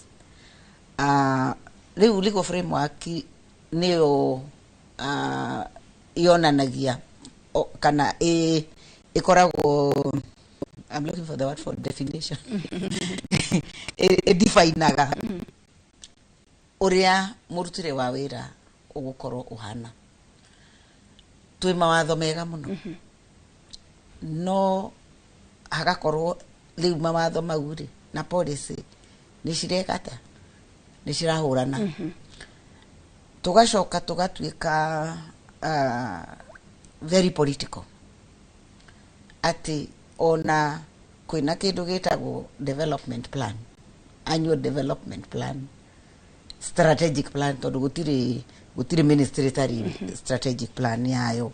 Legal framework niyo yonanagia kana ikoragwo, I'm looking for the word for definition, defineaga uria murutire wa wira ugukorwo uhana. Twi mawatho mega muno no hagakorwo riu mawatho mauri na policy ni cirekata ni cirahurana. Tugacoka tugatuika very political ati ona kwina kindu gitagwo development plan, annual development plan, strategic plan, tondu gutiri ministry tari strategic plan yayo.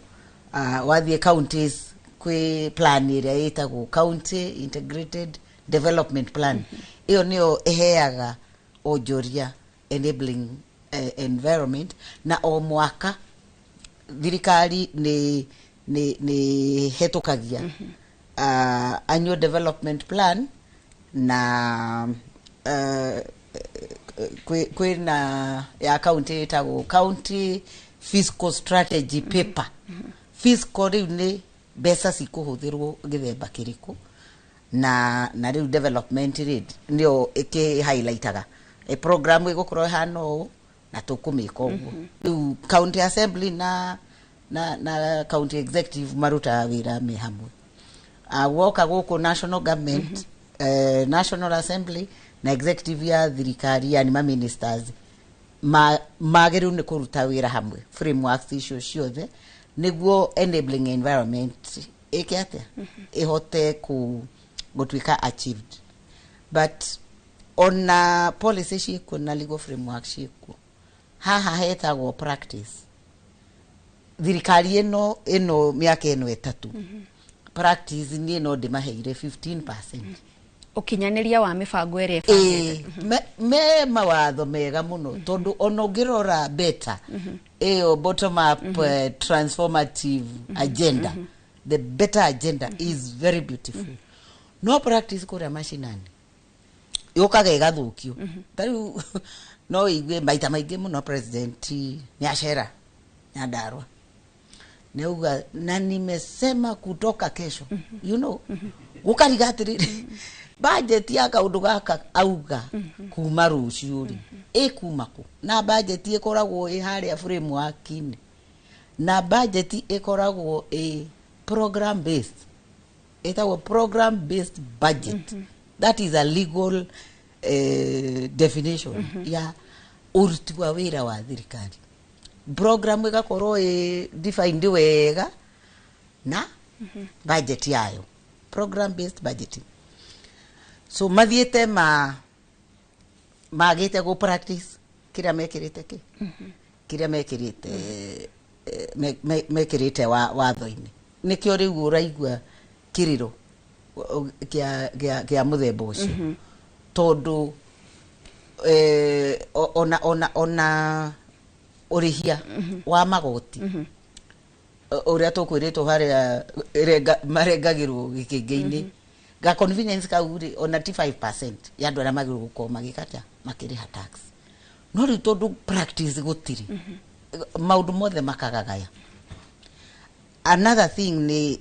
Wathie counties kwi plan iria itagwo county integrated development plan. Iyo niyo eheaga ojoria enabling environment, na o mwaka thirikari ni hetukagia annual development plan na kwina ya county itago county fiscal strategy paper. Fiscal ni besa cikuhuthirwo githemba kiriku na riu development rate ndio iki highlightaga program igukorwo hano na tukumika uguo. Riu county assembly na county executive maruta wira me hamwe. Woka guku national government, national assembly na executive ya thirikari yani ma ministers magiru ni kuruta wira hamwe frameworks icio ciothe niguo enabling environment ikiate ihote gutwika achieved. But ona policy ciku na legal framework ciku haha hetagwo practice. Thirikari ino miaka ino etatu practice ni no ndimaheire 15%. Ukinyaniria wa mibango ere me mawatho mega muno tondu ono ngirora better eyo bottom up transformative agenda. The better agenda is very beautiful. No practice kura mashinani yokaga igathukio. Tariu no igwe maita maingi muno president ni ashera Nyandarua neuga na nimesema kutoka kesho you know gukarigatiriri budget ya kaundu gaka auga kuma rucio ri ikuma ku na budget ikoragwo haria framework ini na budget ikoragwo program based. It's our program based budget. That is a legal definition ya uruti wa wira wa thirikari. Program igakorwo defined wega na budget yayo, program based budgeting. So mathiete magite go practice kira mekirite ki kira mekirite mekirite watho-ini nikio riu uraigua kiriro kia muthemba ucio tondu ona urihia wa magoti uria tukwiritwo haria marengagirwo gikingi-ini ga convenience kauri ona 5% ya andu aria magirwo gukorwo magikata makiriha tax no riu tondu practice gutiri maundu mothe makagagaya. Another thing ni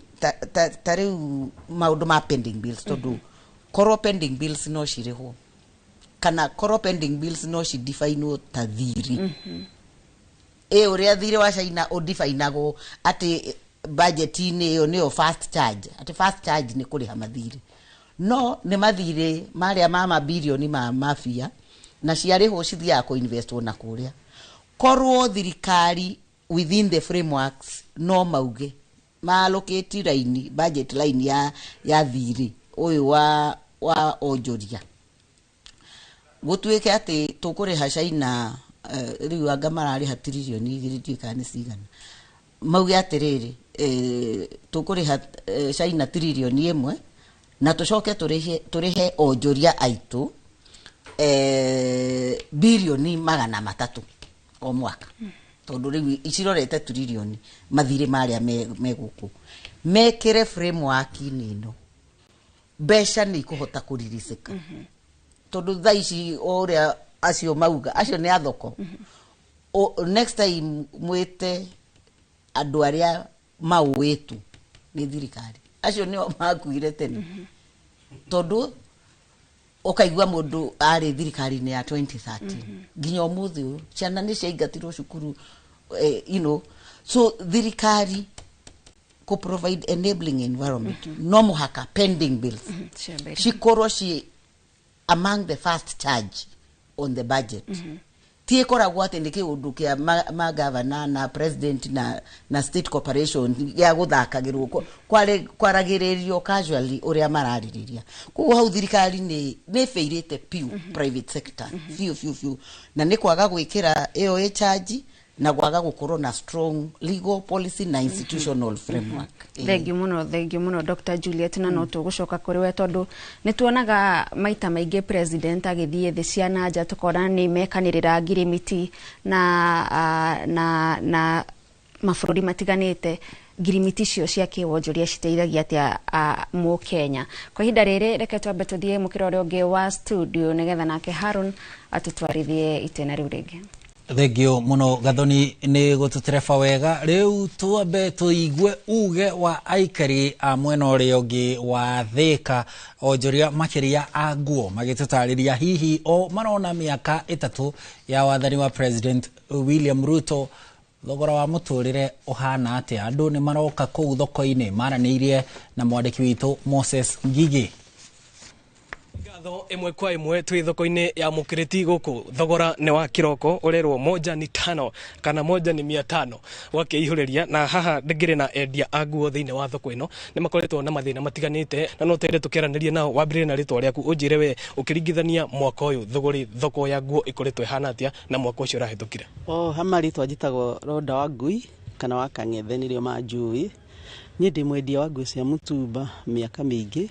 tariu maundu ma pending bills tondu korwo pending bills no cirihwo kana korwo pending bills no ci define ta thiri uria thiri wa China o define-agwo ati budget-ini iyo niyo first charge, ati first charge ni kuriha mathiri no ni mathiri maria ma mabilioni ma mafia na ciarihwo cithiaga ku invest na kuria korwo thirikari within the frameworks no mauge ma allocate line budget line ya thiri uyu wa onjoria gutuike ati tukuriha China riu anga marariha trilioni igiri twikani cigana mauge atiriri tukuriha China trilioni imwe na tucoke turihe onjoria aitu bilioni 300 o mwaka tondu riu icirorete trilioni mathiri maria meguku mekire framework nino besha ni kuhota kuririsika tondu thaici uria acio mauga acio ni athoko next time mwite andu aria mauitu ni thirikari acio ni makuire tene tondu ukaigua mundu ari thirikari ni ya 2013 nginya umuthi ciana ni ciaingatirwo cukuru so thirikari ko provide enabling environment no muhaka pending bills cikorwo ci among the first charge on the budget tie koragwo ati ndiki undu kia ma governor na president na state corporation ya guthakagirwo kwaragiririo casually uria maraririria kuo hau thirikari ni feirite piu private sector fiu na ni kwaga gwikira iyo charge na kwaga gukorwo na strong legal policy na institutional framework. Thank you muno Dr. Juliet na no tugucoka kuri we tondu ni tuonaga maita maingi president agithie thi cia nanja tukora ni mekanirira ngirimiti na mabururi matiganite ngirimiti cio cia kiwonjoria citeithagia atia mu Kenya. Kwa hinda riri reke twambe tuthie mukiro uri ungi wa studio nigetha nake Harun atutwarithie itena riu ringi. Thengio muno Gathoni ni gututereba wega riu tuambe tuigue uge wa aikari a mwena uria ungi wa Thika onjoria makiria a nguo magitutariria hihi o marona miaka 3 ya wathani wa President William Ruto thogora wa muturire uhana ati andu ni maroka kuu thoko-ini maraniirie na mwandiki witu Moses Ngigi. Gatho imwe kwa imwe twi thoko-ini ya mukiriti guku thogora ni wa kiroko urerwo moja ni 5 kana moja ni 500 wakiihuriria na haha ndingire na endia aguo thiine wa thoko ino ni makoretwo na mathina matiganite na no tere tukiranirie nao wambire na ritwa riaku unjire we ukiringithania mwaka uyu thoko ya nguo ikoretwo ihana atia na mwaka ucio rahitukire. Hamaritwa njitagwo Roda wa Ngui kana wa Kang'ethe nirio manjui ni ndi mwendia wa nguo cia mutumba miaka mingi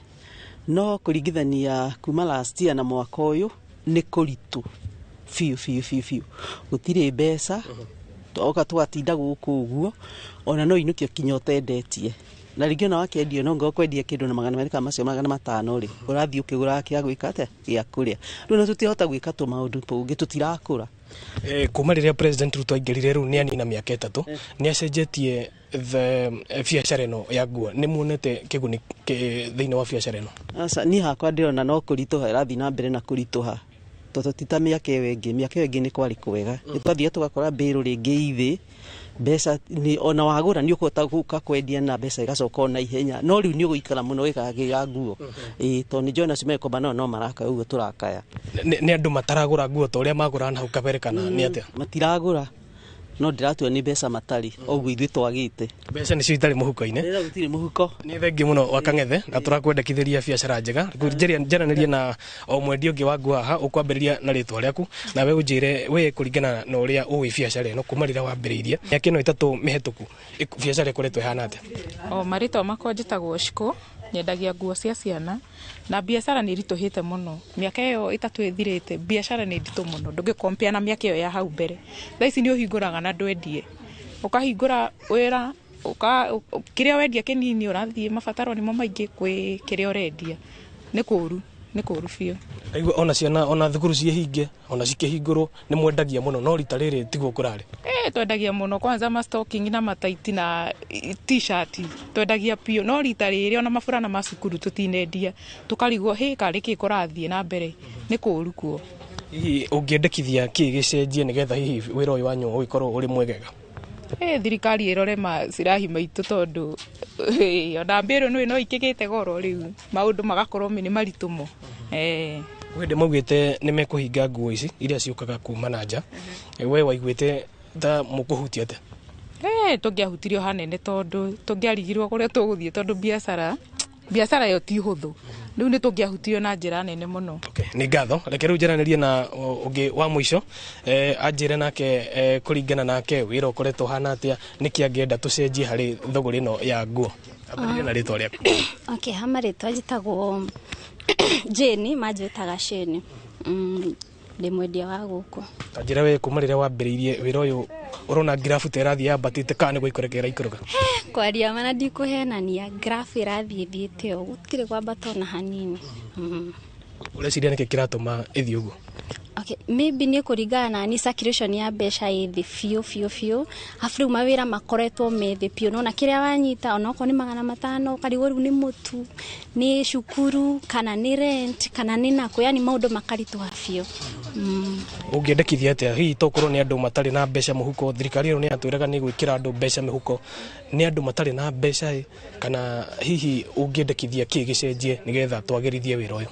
no kuringithania kuma last year na mwaka uyu ni kuritu fiu gutire mbeca toka twatinda guku uguo ona no inukio kinyote ndetie na ringio na wakendio no ngokwendia kindu na magana merika macio magana 5 ri urathi ukigura kia gwika ate gia kuria ndu na tutihota gwika tu maundu tungi tutirakura kuma riria president Ruto aingirire riu ni anina miaka 3 ni acenjetie biacara ino ya nguo ni muonete kiguni thiini wa biacara ino asa ni hakwa ndirona no kurituha irathi na mbere na kurituha toto tita miaka iyo ingi ni kwari kwega nitwathie tugakora mbiru ringi ithi mbeca ni ona wagura ni ukota guka kwendia na mbeca igacoka na ihenya no riu ni uguikara muno wikagira nguo to ni Jonas Meko no maraka uguo turakaya ni andu mataragura nguo to uria magura na hau kabere kana ni atia matiragura no ndiratua ni mbeca matari oguo ithui twagite mbeca ni cio itari muhuko-ini rira gutiri muhuko ni thengi muno wa Kang'ethe na turakwendekithiria biacara njega njaranirie na o mwendi ungi wa nguo haha ukwambiriria na ritwa riaku na we unjire we kuringana na uria uwi biacara ino kuma rira wambiriirie miaka ino 3 mihituku biacara ikoretwo ihana atia o marito makwa njitagwo Shiko nyendagia nguo cia ciana na biacara ni rituhite muno miaka iyo 3 ithirite biacara ni nditu muno ndungi compare na miaka iyo ya hau mbere thaa ici ni uhinguraga na ndwendie ukahingura wira kiria wendia kinini urathie mabataro nimo maingi kwi kiria urendia ni kuru biu aigua ona ciana ona thukuru ciehinge ona cikihingurwo ni mwendagia muno no rita riri tiguo kurari twendagia muno kwanza ma stocking na mataiti na t-shirt twendagia pio no rita riri ona maburana ma cukuru tutinendia tukarigwo kari ki kurathie na mbere ni kuru kuo hihi ungiendekithia ki gicenjie nigetha hihi wira uyu wanyu ugikorwo uri mwegega thirikari irore macirahi maitu tondu ona mbiru no ikigite goro riu maundu magakorwo ni maritumo wende maugite ni mekuhinga nguo ici iria ciukaga kuma na nja we waiguite ta mukuhutia ate tungiahutirio hanene tondu tungiarigirwo kuria tuguthie tondu biacara yo ti huthu riu ni tungiahutio na njira nene muno ni ngatho reke riu njaranirie na ungi wa mwisho anjire nake kuringana nake wira ukoretwo hana atia niki angienda tucenjie hari thogora ino ya nguo ambiririe na ritwa riaku hama ritwa njitagwo Jane majetaga Sheni ndi mwendia wa guku tanjira we kuma riria wambiriirie wira uyu urona grafu terathi yambatite kana niguo ikorekera ikuruga kwaria mana ndikuhenania grafu irathie thiete o gutire kwambata na hanini ureciria niki kiratuma ithi uguo maybe ni kuringana ni circulation ya mbeca ithi fiu afru mawira makoretwo methi pio nona kiria wanyita onoko ni 500 karigo riu ni mutu ni shukuru kana ni rent kana ni nako yani maundu makaritwa fio ungiendekithia atia hihi tokorwo ni andu matari na mbeca muhuko thirikari ino ni atwiraga ni gwikira andu mbeca mihuko ni andu matari na mbeca kana hihi ungiendekithia ki gicenjie nigetha twagirithie wira uyu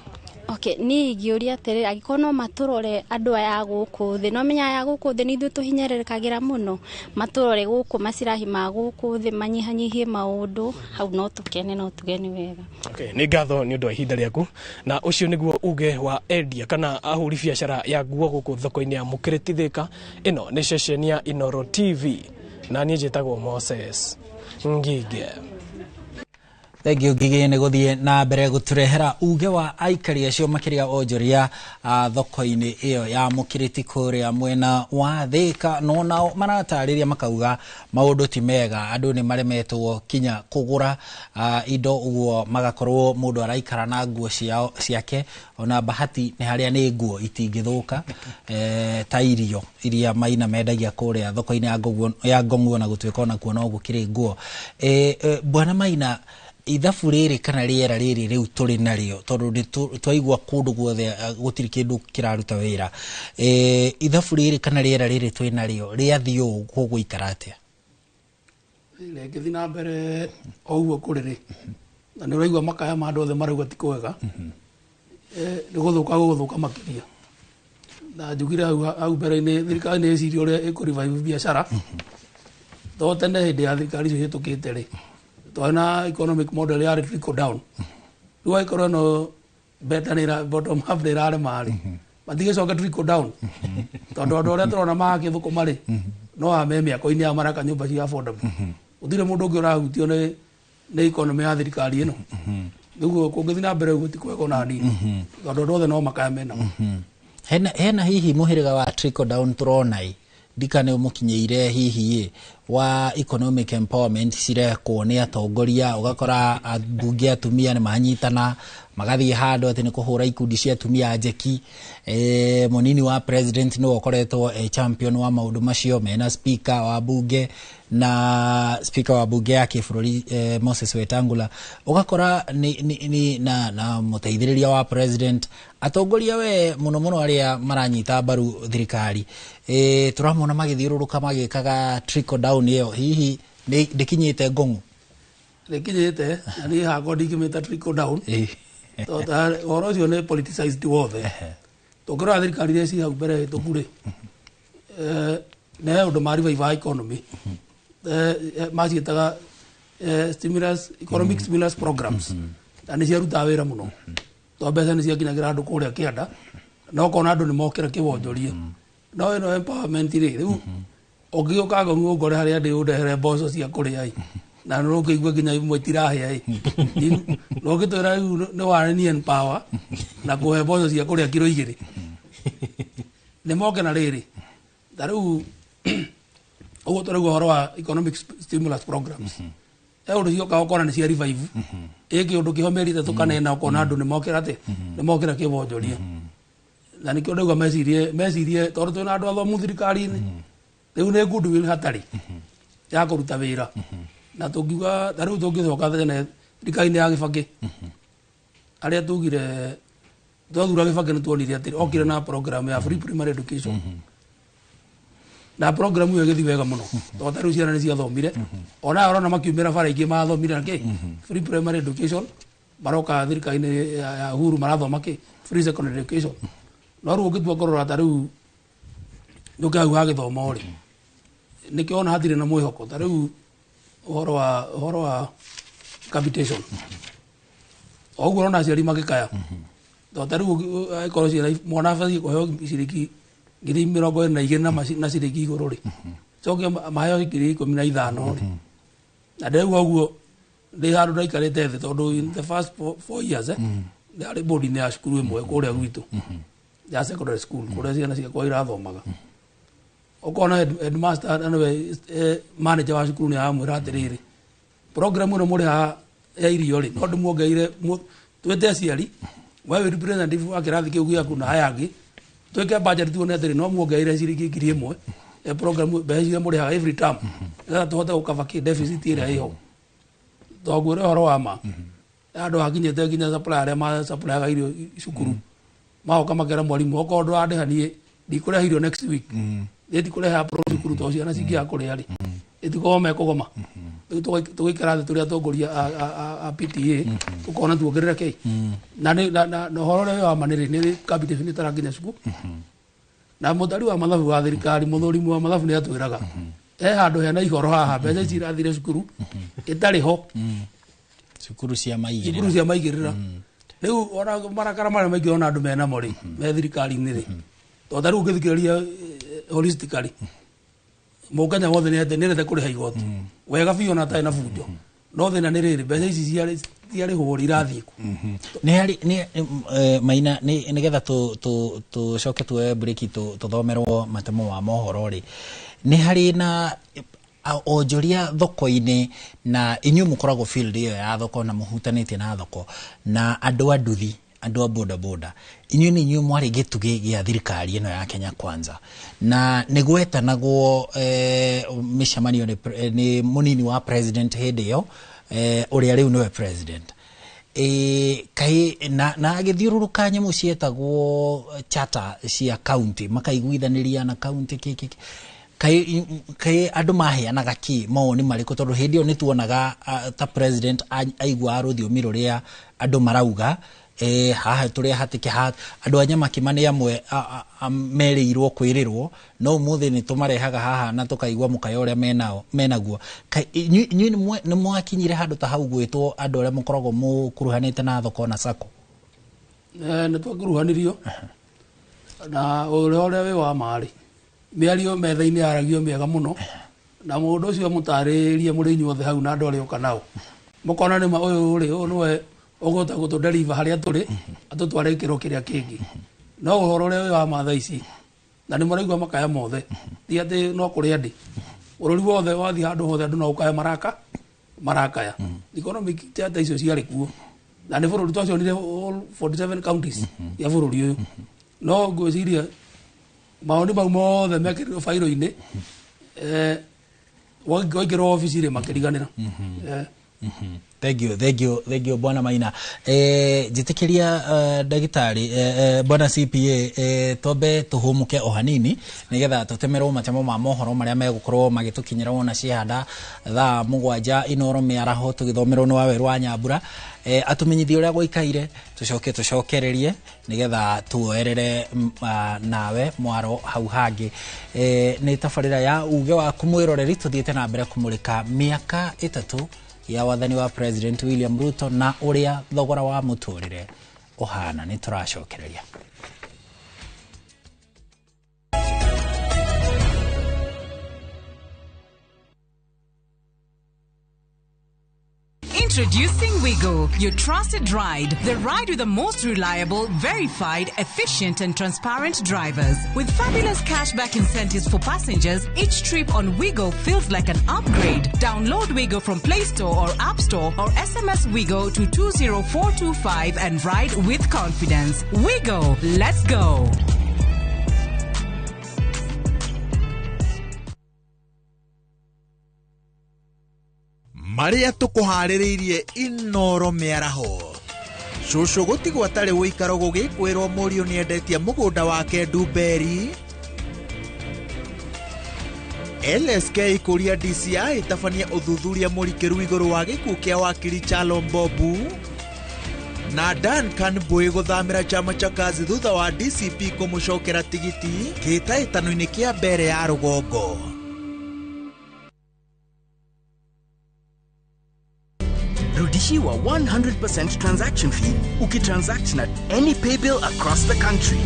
ni giuria tere agikono maturore andu aya guku thi no menya aya guku thi ni ithu tuhinyererekagira muno maturore guku macirahi ma guku thi manyihanyihie maundu hau no tukene no tugeni wega ni ngatho ni undu wa ihinda riaku na ucio niguo uge wa endia kana ahuri biacara ya nguo guku thoko-ini ya Mukiriti Thika ino ni ceceni ya Inoro TV na ni njitagwo Moses Ngige Thengio Ngige ni guthie na mbere guturehera uge wa aikari acio makiria onjoria thoko-ini iyo ya Mukiriti kuria mwena wa Thika no nao maratariria makauga maundu ti mega andu ni maremetwo kinya kugura indo uguo magakorwo mundu araikara na nguo ciake ona bahati ni haria ni nguo itingithuka ta irio iria maina mendagia kuria thoko-ini ya Ngong'o na gutwika ona kuona uguo kiri nguo bwana Maina ithabu riri kana riera riri riu turi nario tondu twaigua kundu guothe gutiri kindu kiraruta wira ithabu riri kana riera riri twi nario riathio kuguikara atia ngithi na mbere ouguo kuriri na ni uraigua makaya ma andu othe marauga ti kwega ni guthuka makiria na njugire hau mbere-ini thirikari ni iciria uria ikurivive biacara to tene hindi ya thirikari icio hitukite ri twana economic model ya trickle down riu ikorwo no better ni bottom up ni rare mari matige coka trickle down tondu andu aria turona magithukuma ri no ame miako-ini ya maraka nyumba cia affordable utire mundu ungi urahutio ni economy ya thirikari ino niguo kungithi na mbere guti kwega na nini tondu andu othe no makaya mena hena hihi muhiriga wa trickle down turonai ndikane umukinyeire hihi wa economic empowerment cirekwo ni atongoria ugakora bunge atumia ni manyitana magathie handu ati ni kuhura ikundi cia atumia njeki munini wa president no okoretwo champion wa maundu macio mena speaker wa bunge na speaker wa bunge ya kifururi Moses Wetangula ugakora ni na muteithiriria wa president atongoria we muno muno aria maranyita baru thirikari turamona magithiururuka magikaga trickle down iyo hihi ndikinyite ngongu ndikinyite ani hago ndikimeta trickle down to ta orocio ne politicized wothe tokora thirikari iria ci hau mbere tukure ne undu mari vai economy macietaga stimulus economic stimulus programs ani ciaruta wira muno to mbeca ni ciakinyagira andu kuria kianda no kona andu ni mokira kiwonjorie no ino empowerment ri riu ogioka ngo ngore hari andi undehere mboco cia kuria ai na no ngigwa nginya imwe tirahe ai no gitwira ni wareni empower na kuhe mboco cia kuria kilo 2 ni moke na riri tariu ogo torego horo wa economic stimulus programs undu cio ka ukona ni cia revive eki undu kihomerite tukanena ukona andu ni mokira te ni mokira kibonjoria na nikio ndauga mecirie tondu twina andu athomu thirikari-ini riu ni goodwill hatari ya kuruta wira na tungiuga tariu tungicoka thene thirikari-ini ya Gibaki aria tugire twathura Gibaki ni tuonire ati okire na program ya free primary education na program iyo githi wega muno to tariu ciana ni ciathomire ona arona makiumira bara ingi mathomire na ki free primary education baroka thirikari-ini ya Uhuru marathoma ki free secondary education no ru ngitua korora tariu ndukau ha githomo ri nikiona hatire na mwihoko tariu horo wa capitation oguo ona ciari magikaya to tariu aikoro mwana fathi ko ciriki ngiri 22 na ciriki iguru ri coke mayo ngiri 15 ri na ndeu oguo ndi handu ndaikarite thi tondu in the first 4 years ndari boarding ya cukuru imwe kuria gwitu ya secondary school kuria ciana ciakwa irathomaga okona headmaster anwe manager wa cukuru ni amwira atiriri program ino muri ha ya irio ri no ndumuongeire twete aciari wewe representative wa kirathi kiu giaku na hayangi tweke budget tuone atiri no muongeire ciringi ngiri imwe program beji muri ha every term ira tuhote gukava ki deficit ira iho togure horo wa ma andu akinyete nginya supply aria ma supply ga irio cukuru mao kama kera mwalimu okondo andehanie ndikureha irio next week ndikureha pro cukuru to ciana cingia kuria ri itikome kugoma tugikara thi turia tongoria a PTA tukona tuongerera ki na horo wa maniri ni capitation ni taranginya cukuru na mutari wa mathabu wa thirikari muthurimu wa mathabu ni atwiraga handu hena ihoro haha mbeca cirathire cukuru itari ho cukuru cia maigirira riu ona marakara mara maigi ona andu mena mori me thirikari-ini ri to tariu ngithikiriria holistically mukenya wothe ni ende kuriha igoti wega biũ na atarĩ na bunjo no thĩna nĩ rĩrĩ mbeca ici ciarĩ hũri irathiĩ ku Maina nĩgetha tũcoke tuoe breki tũthomerwo matemo wa mohoro rĩ nĩ harĩ na onjoria thoko-inĩ na inyuĩ mũkoragwo field ĩyo ya thoko na mũhutanĩtie na thoko na andũ a nduthi andũ a boda boda inyuĩ nĩ inyuĩ mwarĩ gĩtugĩ gĩa thirikari ĩno ya Kenya Kwanza na nĩ gwetanagwo mĩcemanio nĩ mũnini wa president hĩndĩ ĩyo ũrĩa rĩu nĩwe president kai na agĩthiũrũrũka nyamũ cietagwo charter cia county makaiguithanĩria na county kiki kai andũ maheanaga ki mawoni marĩkũ tondũ hĩndĩ ĩyo nĩtuonaga ta president aigua rũthiomi rũrĩa andũ marauga haha tũrĩa hatĩke andũ a Nyamaki nĩ amwe merĩirwo kwĩrĩrwo no ũmũthĩ nĩ tũmarehaga haha na tũkaigua mũkaya ũrĩa menaguo inyuĩ nĩ mwakinyire handũ ta hau gwĩtwo andũ arĩa mũkoragwo mũkuruhanĩte na thoko na sako nĩ twakuruhanirio na ũrĩa wĩ wa marĩ mĩario metha-inĩ yaragio mĩega mũno na mũndũ ũcio mũtarĩrie mũrĩ inyuothe hau na andũ arĩa ũka nao mũkona nĩ ma ũyũ ũrĩ ũyũ nĩwe ogota gũtũnderiva harĩa tũrĩ atũtware gĩkĩro kĩrĩa kĩngĩ no ũhoro ũrĩa wĩ wa mathaa ici na nĩ maraigua makaya mothe ti atĩ no kũrĩ andĩ bũrũri wothe wathiĩ handũ hothe andũ no ũkaya marakaya economic theatre icio ciarĩ kuo na nĩ bũrũri twacionire all 47 counties ya bũrũri ũyũ no ngwĩciria maũndũ mau mothe mekĩrirwo bairo-inĩ waingĩra obici-rĩ makĩriganĩra. Thank you Bwana Maina. Jitikiria dagitari Bwana CPA tobe tuhumuke o hanini nigetha tutemerwo matemo ma mohoro maria megukorwo magitukinyira wona cihanda thaa mugwanja Inoro miaraho tugithomerwo ni wawe rwa Nyambura atumenyithie uria gwaikaire tucokererie nigetha tuoerere nawe mwaro hau hangi ni tabarira ya uge wa kumwiroreri tuthiete na mbere kumurika miaka 3 ya wathani wa President William Ruto na uria thogora wa muturire ohana ni turacokereria. Introducing Wigo, your trusted ride. The ride with the most reliable, verified, efficient and transparent drivers. With fabulous cashback incentives for passengers, each trip on Wigo feels like an upgrade. Download Wigo from Play Store or App Store or SMS Wigo to 20425 and ride with confidence. Wigo, let's go. Maria tukuhaririirie Inoro miaraho Shusho gutigwa tari wikaro gugikwirwo Murio niendetie mugunda wake Nduberi. LSK kuria DCI tabania uthuthuria murikiru iguru wa gikuo kia wakiri Chalo Mbobu na Duncan Boy guthamira chama cha kazi thutha wa DCP kumucokera tigiti gitaitano-ini kia mbere ya rugongo. Rudishiwa 100% transaction fee ukitransact na any pay bill across the country.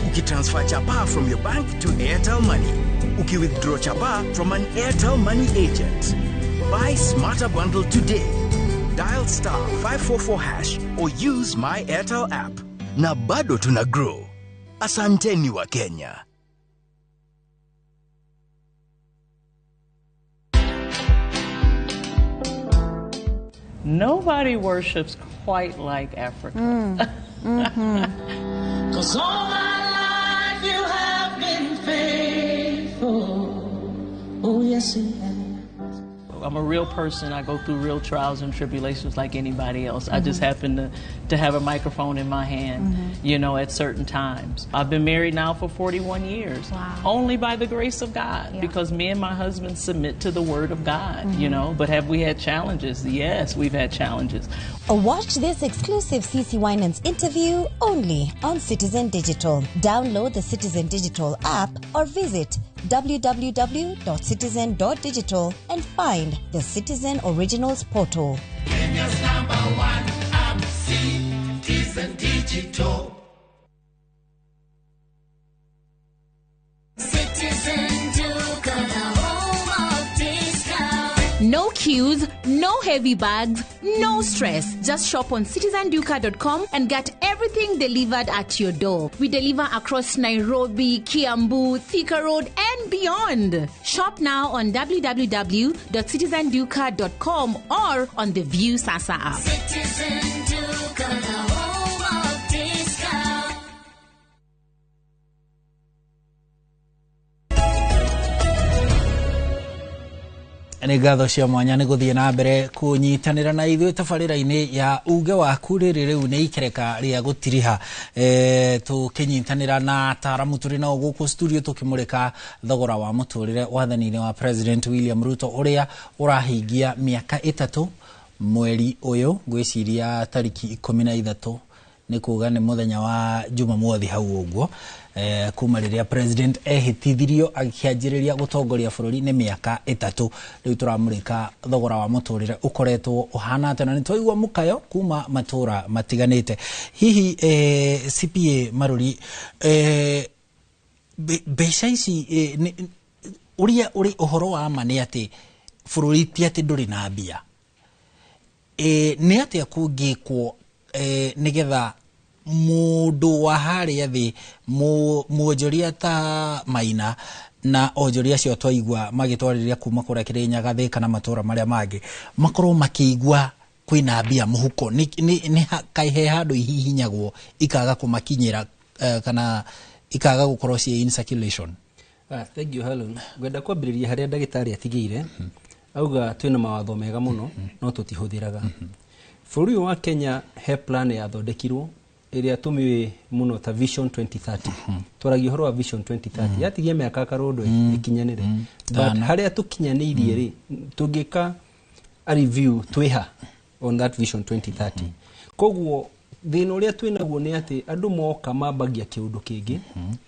Ukitransfer chapa from your bank to Airtel Money. Ukiwithdraw chapa from an Airtel Money agent. Buy Smarter Bundle today. Dial *544# or use my Airtel app. Na bado tuna grow. Asanteni wa Kenya. Nobody worships quite like Africa. 'Cause all my life you have been faithful. Oh yes, it has. I'm a real person. I go through real trials and tribulations like anybody else. I just happen to have a microphone in my hand, you know, at certain times. I've been married now for 41 years. Wow. Only by the grace of God, because me and my husband submit to the word of God, you know. But have we had challenges? Yes, we've had challenges. Watch this exclusive CeCe Winans interview only on Citizen Digital. Download the Citizen Digital app or visit www.citizen.digital and find the Citizen Originals portal. Kenya's #1 app, Citizen Digital. Citizen Duka, the home of discount. No queues, no heavy bags, no stress. Just shop on citizenduka.com and get everything delivered at your door. We deliver across Nairobi, Kiambu, Thika Road, and beyond. Shop now on www.citizenduka.com or on the View Sasa app. Citizen Duka, the home of discount. Nĩ ngatho cia mwanya nĩ gũthiĩ na mbere kũnyitanĩra na ithuĩ tabarĩra-inĩ ya uge waku rĩrĩ rĩu nĩ ikereka rĩa gũtiriha tũkĩnyitanĩra na ataaramu tũrĩ nao gũkũ studio tũkĩmũrĩka thogora wa mũtũrĩre wathani-inĩ wa President William Ruto ũrĩa ũrahingia mĩaka 3 mweri ũyũ ngwĩciria tariki 13 nĩ kuga nĩ mũthenya wa Jumamothi hau ũguo kuma rĩrĩa president ehĩtithirio akĩanjĩrĩria gũtongoria bũrũri nĩ mĩaka 3 rĩu tũramũrĩka thogora wa mũtũrĩre ũkoretwo ũhana atĩa na nĩ twaigua mũkayo kuma matũra matiganĩte hihi CPA Maruri mbeca ici ũrĩa ũrĩ ũhoro wa ma nĩ atĩ bũrũri ti atĩ ndũrĩ na mbia nĩ atĩa kũngĩkwo nigetha mundu wa haria thi muonjoria ta Maina na onjoria cio twaigua magitwariria kuma kura Kirinyaga Thika na matura maria mangi makorwo makigua kwina mbia muhuko ni kaihe handu ihihinyagwo ikaga kumakinyira kana ikaga gukorwo cie in circulation. Thank you Helen. Gwenda kwambiriria haria ndagitari atigire auga twina mawatho mega muno no tutihũthĩraga. Bũrũri wa Kenya he plan ya thondekirwo iria tumiwe muno ta Vision 2030. Twaragia horo wa Vision 2030 yatigie miaka karondo ikinyanire. But haria tukinyanirie ri tungika a review twiha on that Vision 2030. Koguo thina uria twinaguo ni ati andu moka mabagia kiundu kingi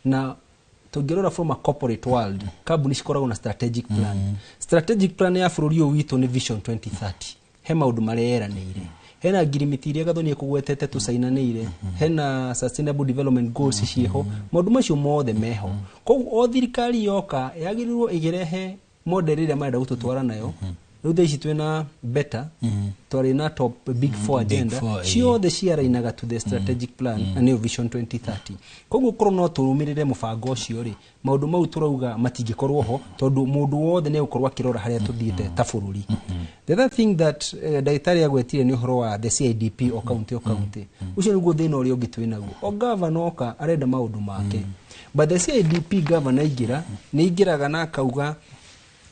na tungirora from a corporate world kambuni cikoragwo na strategic plan. Strategic plan ya bũrũri ũyũ witũ ni Vision 2030. He maundu mareranĩire. Hena ngirimiti iria gathoni kugwetete tusainanĩire. Hena sustainable development goals cieho. Maundu macio mothe meho. Koguo o thirikari yoka yagirirwo igirehe model iria marenda gututwara nayo. Rĩu ici twina better twari na top big four agenda ciothe ciarainaga to the strategic plan na new Vision 2030. Koguo korwo no turumirire mubango ucio ri maundu mau turauga matingikorwo ho tondu mundu wothe ne ukorwa kirora haria tuthiite ta bururi. The other thing that ndagitari agwetire ni uhoro wa the CIDP o county ucio niguo thina uria ungi twinaguo o governor oka arenda maundu make but the CIDP governor ingira ni ingiraga na kauga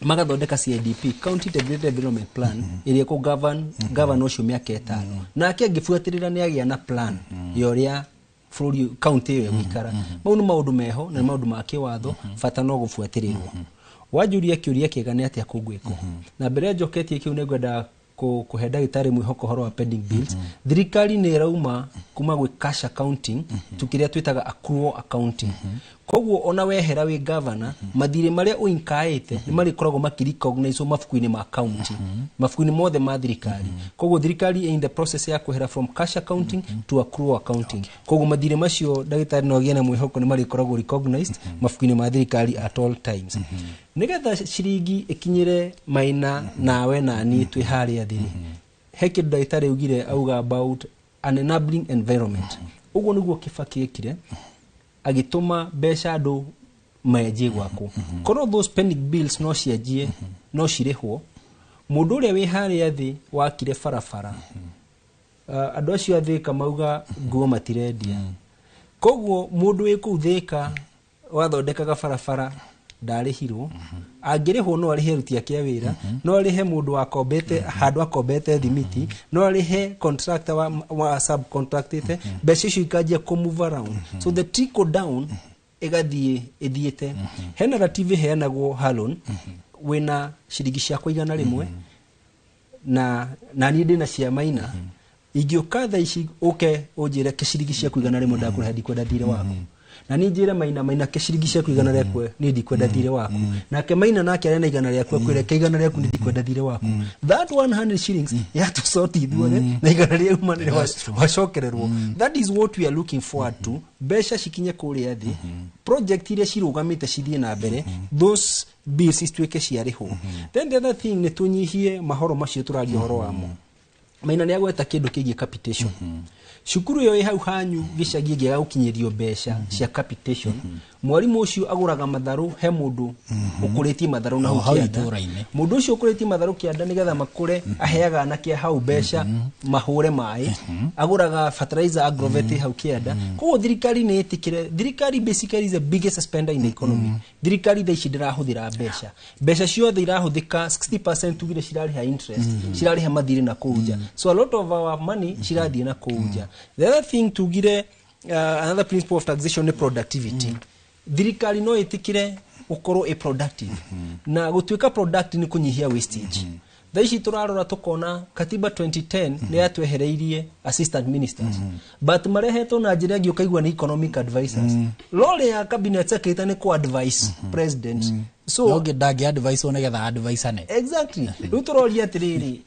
magathondeka CIDP County Integrated Development Plan iria ko governor ucio miaka 5 na akigifuatirira ni agia na plan yoria bũrũri county yo gwikara mau ni maundu meho na maundu ma kiwatho bata no gufuatirirwo wajuria kiuria kiega ni atia kugwiko na mbere njoketie kiu ne gwenda kuhe ndagitari mwihoko horo wa pending bills thirikari ni rauma kuma gwi cash accounting tukiria twitaga accrual accounting. Koguo ona wehera wi governor mathire maria uinkaite ni mari koragwo makiricognize mafuku-ini ma county mafuku-ini mothe ma thirikari. Koguo thirikari in the process ya kuhera from cash accounting to accrual accounting. Koguo mathire macio ndagitari no giena mwihoko ni mari koragwo recognized mafuku-ini ma thirikari at all times. Nigetha ciringi ikinyire Maina nawe na ni twi haria thiri heke ndagitari ugire auga about an enabling environment. Uguo niguo Kibaki ekire agituma besha andu maenjie gwako korwo those pending bills no cianjie no cirihwo mundu uria wi haria thi wakire farafara andu acio athika mauga nguo matirendia. Koguo mundu wi kuu Thika wathondekaga farafara ndarihirwo angirihwo no arihe ruti yake wira no arihe mundu akombete handu akombete thimiti no arihe contractor wa subcontractor beca icio ikajia ku move around so the trickle down ithiete hena rativi heanagwo Halon wina ciringi cia kuigana rimwe na ni ndina cia Maina ingioka tha ici uke unjire kiciringi cia kuigana rimwe ndakuriha ndikwenda thire waku na ni njira Maina kiciringi cia kuigana riakwe ni ndikwenda thire waku nake Maina nake arena igana riakwe kwire kaigana riaku ni ndikwenda thire waku that 100 shillings ya to sort ithuothe na igana ria umanire wacokererwo. That is what we are looking forward to. Besha shikinye kuria thi project iria cirugamite cithie na mbere those bills istweke ciariho. Then the other thing ni tunyihie mahoro macio turario horo wamo. Maina ni agweta kindu kigie capitation. Shukuru yo hau hanyu gicagi giga ukinyirio besha cia capitation mwarimu ucio aguraga matharu he mundu ukuritie matharu na ukianda mundu ucio ukuritie matharu kianda nigetha makure aheaga na kia hau besha mahure mai aguraga fertilizer agrovet hau kianda koguo thirikari ni itikire. Thirikari basically is the biggest spender in the economy. Thirikari thaici ndirahuthira besha ciothe irahuthika 60% tugire cirariha interest cirariha mathire na kuja so a lot of our money cirathie na kuja. The other thing tugire another principle of taxation is productivity. Thirikari no itikire ukorwo a productive na gutwika product ni kunyihia wastage. Thaici turarora tukona katiba 2010 ni yatwehereirie assistant ministers but marehetwo na njira ngi ukaigwa ni economic advisors. Role ya cabinet secretary ni ku advise president so no gidagi advice one getha advice ane exactly ruturoria atiriri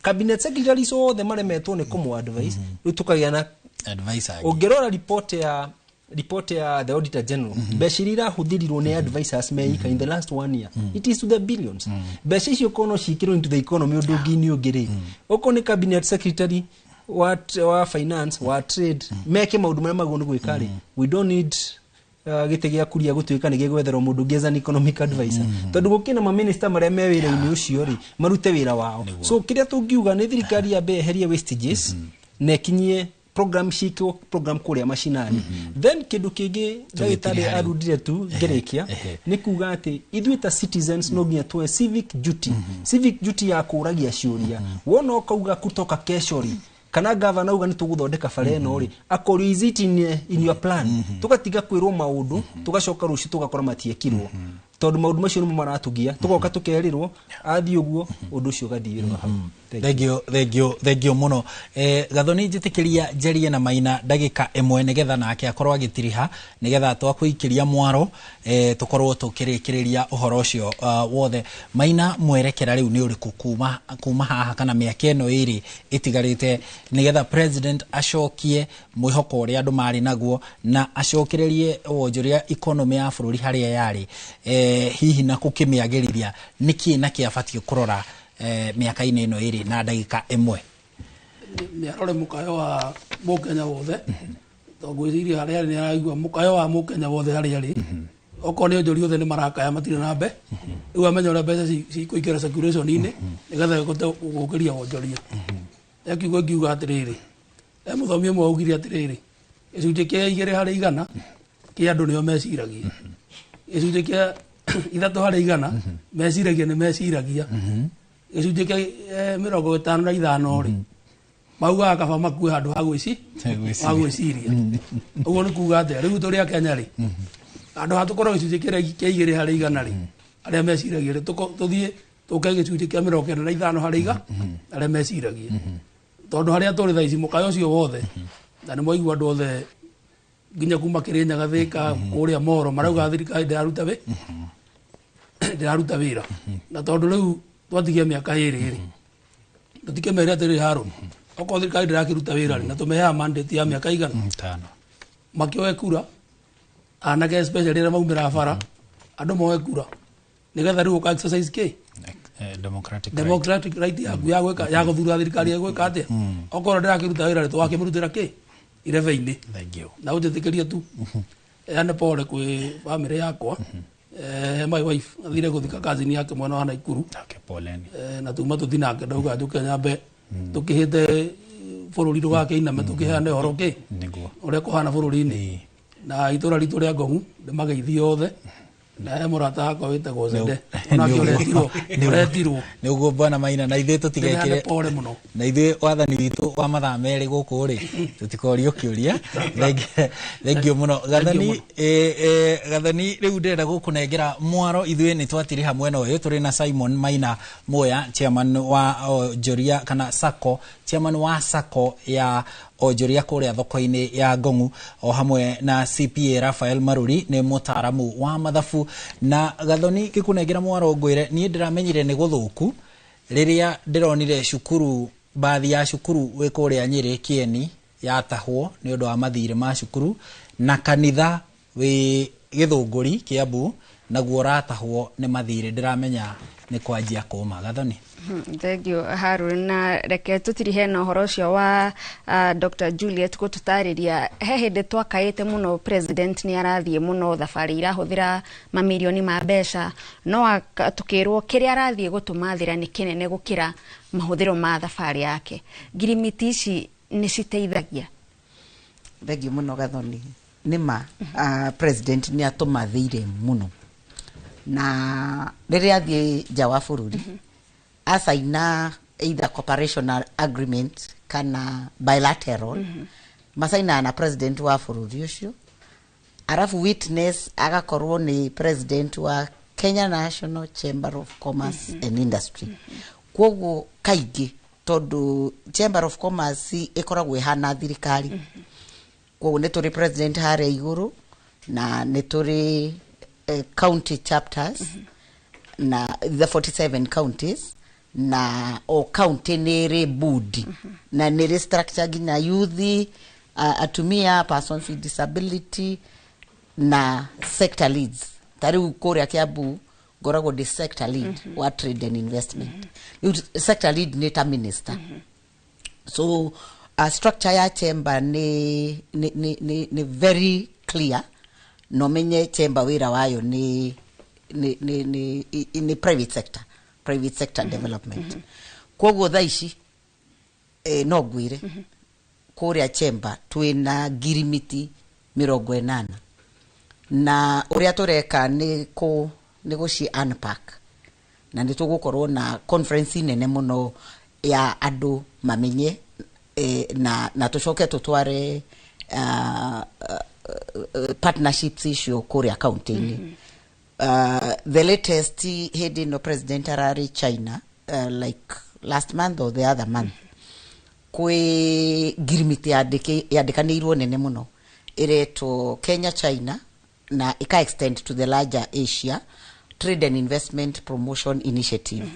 cabinet secretary so the maremetwo ni kumu advice rutukagia na advice agi ungirora report ya the auditor general beshirira huthirirwo ni advisors meika in the last 1 year it is to the billions. Besha icio kono cikiro into the economy udugini ugiri uko ni cabinet secretary wa finance wa trade meke maundu marĩa magũrũ gwĩka we don't need gĩtĩ gĩa kuria gũtuĩka nĩ gĩgwetherwo mũndũ ngeza an economic advisor tondũ gũkĩna ma minister marĩa me wĩra-inĩ ũcio rĩ marute wĩra wao so kĩrĩa tũngiuga nĩ thirikari ya eherie wastages na ikinyie program shiko program kũrĩa mashinani then kĩndũ kĩngĩ ndagĩtarĩ arudire tu ngerekia nĩ kuga atĩ ithuĩ ta citizens no nginya tuwe civic duty ya kũragia ciũria wona ũkauga kutoka kesho rĩ kana governor uga nitũgũthondeka fareno ri akori is it in your plan tugatiga kwirwo maundu tugacoka ruci tugakora matiekirwo tondu maundu macio nimo maratugia tugoka tukerirwo athi uguo undu ucio gathirwo hau thank you muno Gathoni njitikiria Njerie na Maina ndagika imwe nigetha nake akorwo agitiriha nigetha twakũikiria mwaro tukorwo tukirikiriria uhoro ucio wothe Maina mwerekera riu ni uriku kuma haha kana miaka eno iri itigarite nigetha president acokie mwihoko uri andu mari naguo na acokererie wonjoria economy ya bururi haria yari hihi na kukimiagiriria niki na kiabatie kurora miaka-inĩ ino iri na ndagika imwe miarore mukayo wa mukenya wothe togwiciria haria ni araigua mukayo wa mukenya wothe haria ri oko ni onjori othe ni marakaya matire na mbe riu amenya ore mbeca cikuingĩra circulation-inĩ nigetha gukiria wonjoria yakiugo ngiuga atiriri muthomi ũmwe augire atiriri gĩcunjĩ kĩa 2/100 kia andu nio meciragia gĩcunjĩ kĩa 3/100 meciragia ni meciragia gĩcunjĩ kĩa 55 ri mauga kaba makue handu ha gwĩciria ũguo nĩ kuga atĩa rĩu tũrĩ a Kenya ri andu hatukorwo gĩcunjĩ kĩa 2/100 ri arĩa meciragia ri tũthiĩ tũke gĩcunjĩ kĩa 45/100 arĩa meciragia tondu haria tũrĩ thaa ici mũkayo ũcio wothe na nĩ mwaigua andũ othe nginya kuma Kĩrĩnyaga Thĩka kũrĩa Moro marauga thirikari ndĩraruta wĩra na tondu rĩu twatigia mĩaka ĩrĩ tutikemere atĩrĩ haro okorwo thirikari ndĩrakĩruta wĩra na tũmeheaga mandate ya mĩaka igana 5 makĩoe kura anake especially rĩrĩa maumĩra bara andũ moe kura nigetha rĩu ũka exercise democratic right yaku ya gwĩka ya gũthura thirikari ya gwĩka atĩa okorwo ndĩrakĩruta wĩra twakĩmũrutĩra kĩ irebe-inĩ na ũnjĩtĩkĩrie tu ane pole kwĩ family yakwa my wife athire guthika cousin yake mwana wa Naikuru na tuma tuthinake ndauga njuke nyambe tukihite bururi rwake iname tukiheane horo ki uria kuhana bururi-ini na itura ritu ria Ngong'u ndimageithie othe na murata akwa witagwo Zende onake uretirwo ni uguo bwana Maina na ithuĩ tutigekire na ithuĩ wathani witũ wa mathaa merĩ gũkũ rĩ tutikorio kĩũria thank you muno Gathoni Gathoni rĩu ndĩrenda gũkũnengera mwaro ithuĩ nĩ twatiriha mwena ũyũ tũrĩ na Simon Maina Muya chairman wa Onjoria kana Sacco chairman wa Sacco ya Onjoria kũrĩa thoko-inĩ ya Ngong'u o hamwe na CPA Raphael Maruri nĩ mũtaaramu wa mathabu na Gathoni gĩkũnengera mwaro ngwĩre niĩ ndĩramenyire nĩ gũthũku rĩrĩa ndĩronire cukuru baadhi ya cukuru wĩ kũrĩa Nyĩrĩ Kieni yatahwo nĩ ũndũ wa mathirĩ ma cukuru na kanitha wĩ Gĩthũngũri Kiambu naguo ratahwo nĩ mathirĩ ndĩramenya nĩ kwanjia kũma Gathoni Thank you Harun na reke tutirihe na uhoro ucio wa Dr. Juliet gututariria he hindi twakaite muno president ni arathie muno thafari irahuthira mamilioni ma mbeca no tukirwo kiria arathie gutumathira ni kinene gukira mahuthiro ma thafari yake ngirimiti ici ni citeithagia Thegi muno Gathoni nima president ni atumathire muno na riria athie nja wa bururi asaina either cooperation agreement kana bilateral masaina na president wa bururi ucio arafu witness agakorwo ni president wa Kenya National Chamber of Commerce and Industry kwoguo kaigi tondu Chamber of Commerce ikoragwo ihana thirikari kwoguo ni turi president hare iguru na ni turi county chapters na the 47 counties na o county nere budi na nere structure gina youth atumia persons with disability na sector leads tari ukore Kiambu gorago the sector lead wa trade and investment sector lead neta minister so structure ya chamber ni very clear. No menye chamber wira wayo ni private sector development. Kwoguo thaici no gwire kuria chamber twina girimiti 80 na uria tureka ni guci unpack na ni tugukorwo na conference nene muno ya andu mamenye na tucoke tutware partnerships issue kuria county-ini. The latest head no president arari China like last month or the other month kwe girimiti yadikanirwo nene muno ireto Kenya China na ika extend to the larger Asia Trade and Investment Promotion Initiative.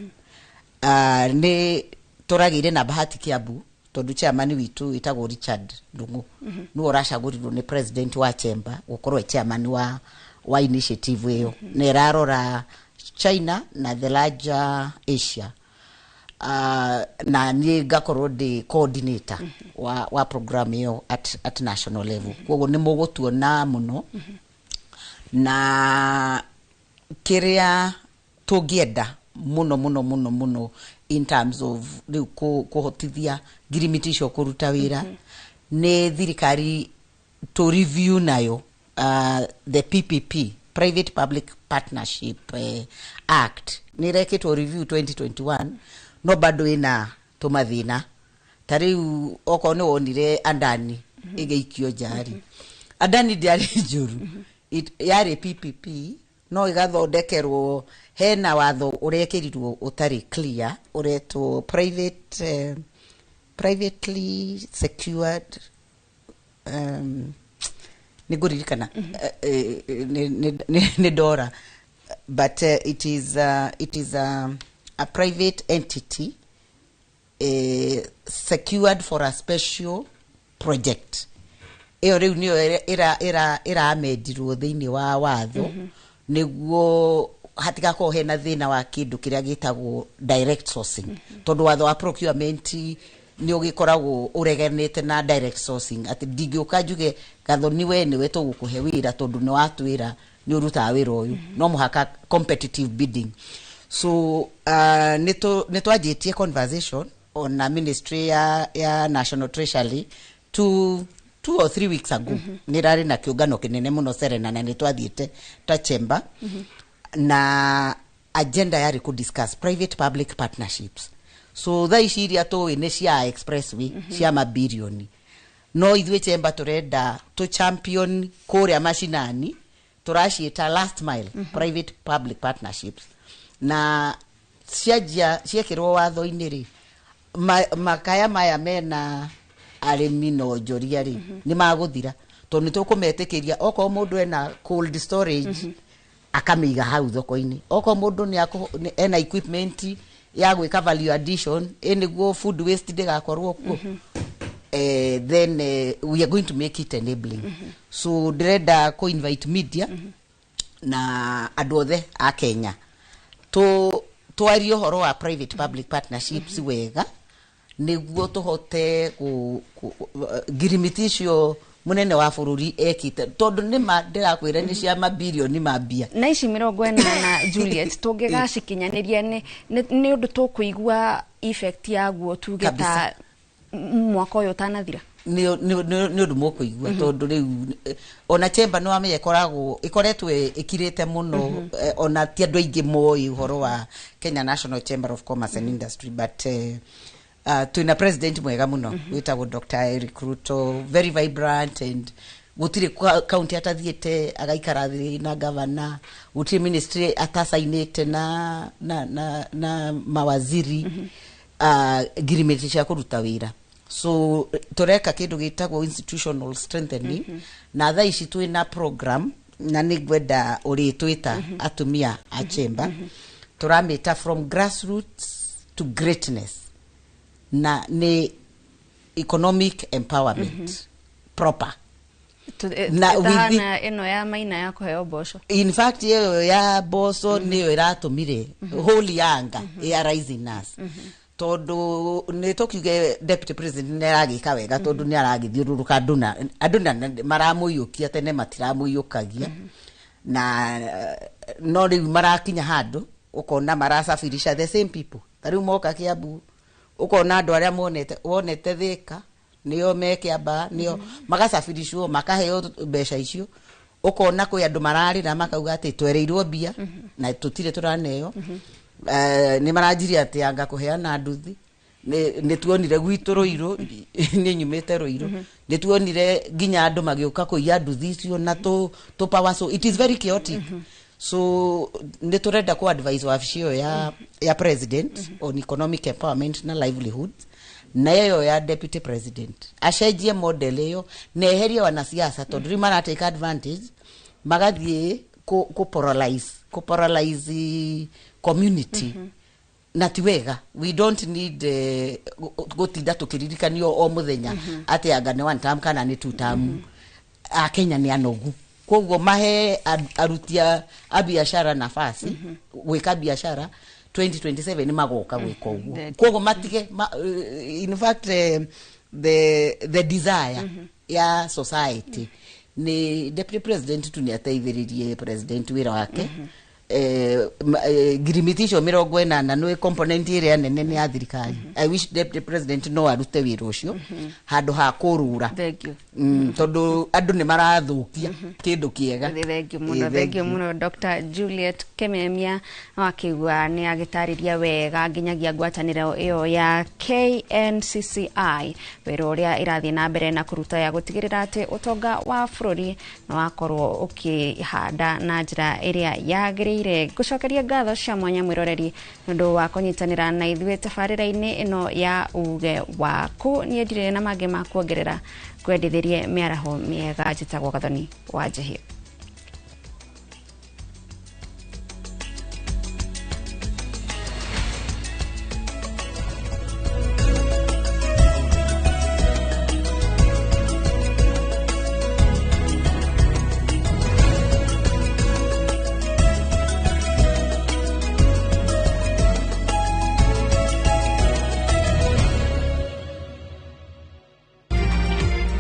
Ne toragire na bahati Kiambu tondu chairman witu itagwo Richard Ndungu no uracagũrirwo ni president wa chamber gukorwo chairman wa initiative iyo ne rarora China na the larger Asia. Na ni gakorwo di coordinator wa program iyo at national level. Kwoguo ni mugutuona muno na kiria tugienda muno in terms of kuhotithia girimiti cio kuruta wira ni thirikari to review nayo the PPP Private Public Partnership Act ni reketwo review 2021 no bado ina tumathina tariu oko ni wonire Adani igeikio jari Adani diari njuru yari PPP no igathondekerwo hena watho urekerirwo utari clear ureto privately secured niguririkana ni dora but it is a private entity secured for a special project. Eo riu niyo era amedirwo thiini wa watho niguo hatigako hena thina wa kindu kiria gitagwo direct sourcing tondu watho wa procurement ni ugikoragwo ureganite na direct sourcing ati ndingĩũka njuge gathoni we niwe tũgũkũhe wĩra tondu ni watwĩra ni ũrutaga wĩra ũyũ no mũhaka competitive bidding. So ni twanjĩtie conversation on a ministry ya National Treasury 2 or 3 weeks ago. Nirari na kiungano kinene muno Serena na ni twathiĩte ta chamber na agenda yari ku discuss private public partnerships. So thaici iria tuĩ nĩ cia expressway cia mabilioni no ithuĩ chamber turenda to champion kuria mashinani turaciĩta last mile private public partnerships na ciekirwo watho-inĩ ri makaya maya mena arĩmi no njoria ri ni magũthira tondu nĩ tũkũmetĩkĩria oko mũndũ ena cold storage akamiga hau thoko-inĩ oko mũndũ ni ena equipment ya gwĩka value addition eniguo food waste ndigakorwo kuo then we are going to make it enabling. So direda ko invite media na andũ othe a Kenya twarie ũhoro wa private public partnerships wega niguo tuhote girimiti icio munene wa bururi ekite tondu ni ma ndirakwira ni cia mabilioni mambia na ici 40 na Juliet tungigacikinyaniria ni undu tukuigua effect yaguo tugeta mwaka uyu tanathira ni undu mukuigua tondu riu ona chamber no amenye ikoretwe ikirite muno ona ti andu aingi moi uhoro wa Kenya National Chamber of Commerce and Industry but tuina president mwega muno witagwo Dr. Eric Ruto, very vibrant and gutire county atathiete agaikara thi na governor, gutire ministry atasainite na mawaziri girimiti cia kuruta wira. So tureka kindu gitagwo institutional strengthening na tha ici tuina program na nigwenda uri twita atumia a chamber turamita from grassroots to greatness na ni economic empowerment proper na within eno ya maina ya kuheo boso. In fact yo ya boso niyo iratumire whole yanga ya rising us tondu ni tukiuge deputy president ni aragika wega tondu ni aragithiururuka anduna maramuyukia tene matiramuyukagia na no riu marakinya handu ukona marasafirisha the same people tariu moka Kiambu ukona andu aria wonete Thika nio me Kiamba nio magasafirishwo makaheo mbeca icio ukona kwi andu mararira makauga ati twereirwo mbia na tutire turaneo ni maranjiria ati anga kuheana nduthi ni tuonire gwitu Ruiru ni nyumite Ruiru ni tuonire ginya andu magiuka kuia nduthi icio na to power, so it is very chaotic. So ni turenda ku advise wabicio ya president on economic empowerment na livelihood na yo ya deputy president ashaijie model yo na eherie wanasiasa tondu mara take advantage magathie ku paralyze community na tiwega. We don't need gotinda tukiririkanio o muthenya ati anga ni one term kana ni two term. Kenya ni anogu koguo mahe arutia abiashara nafasi gwika biashara 2027 ni magoka gwika uguo koguo matige in fact the desire ya society ni deputy president tu ni ateithiririe president wira wake girimitisho 40 no component area nene ni athirikari. I wish deputy president no arute wira ucio handu ha kurura. Thank you. Tondu andu ni marathukia kindu kiega. Thank you muno Dr. Juliet Kememia wakigwa ni agitariria wega nginyagia ngwataniro iyo ya KNCCI wira uria irathie na mbere na kuruta ya gutigirira ati utonga wa bururi no wakorwo ukihanda na njira iria yagirire. Gucokeria ngatho cia mwanya mwiroreri ndu wa kunyitanira na ithuĩ tabarĩra-inĩ ino ya uge waku ni ndire na mangĩ ma kuongerera kwendithirie miaraho miega njitagwo Gathoni wa Njihia.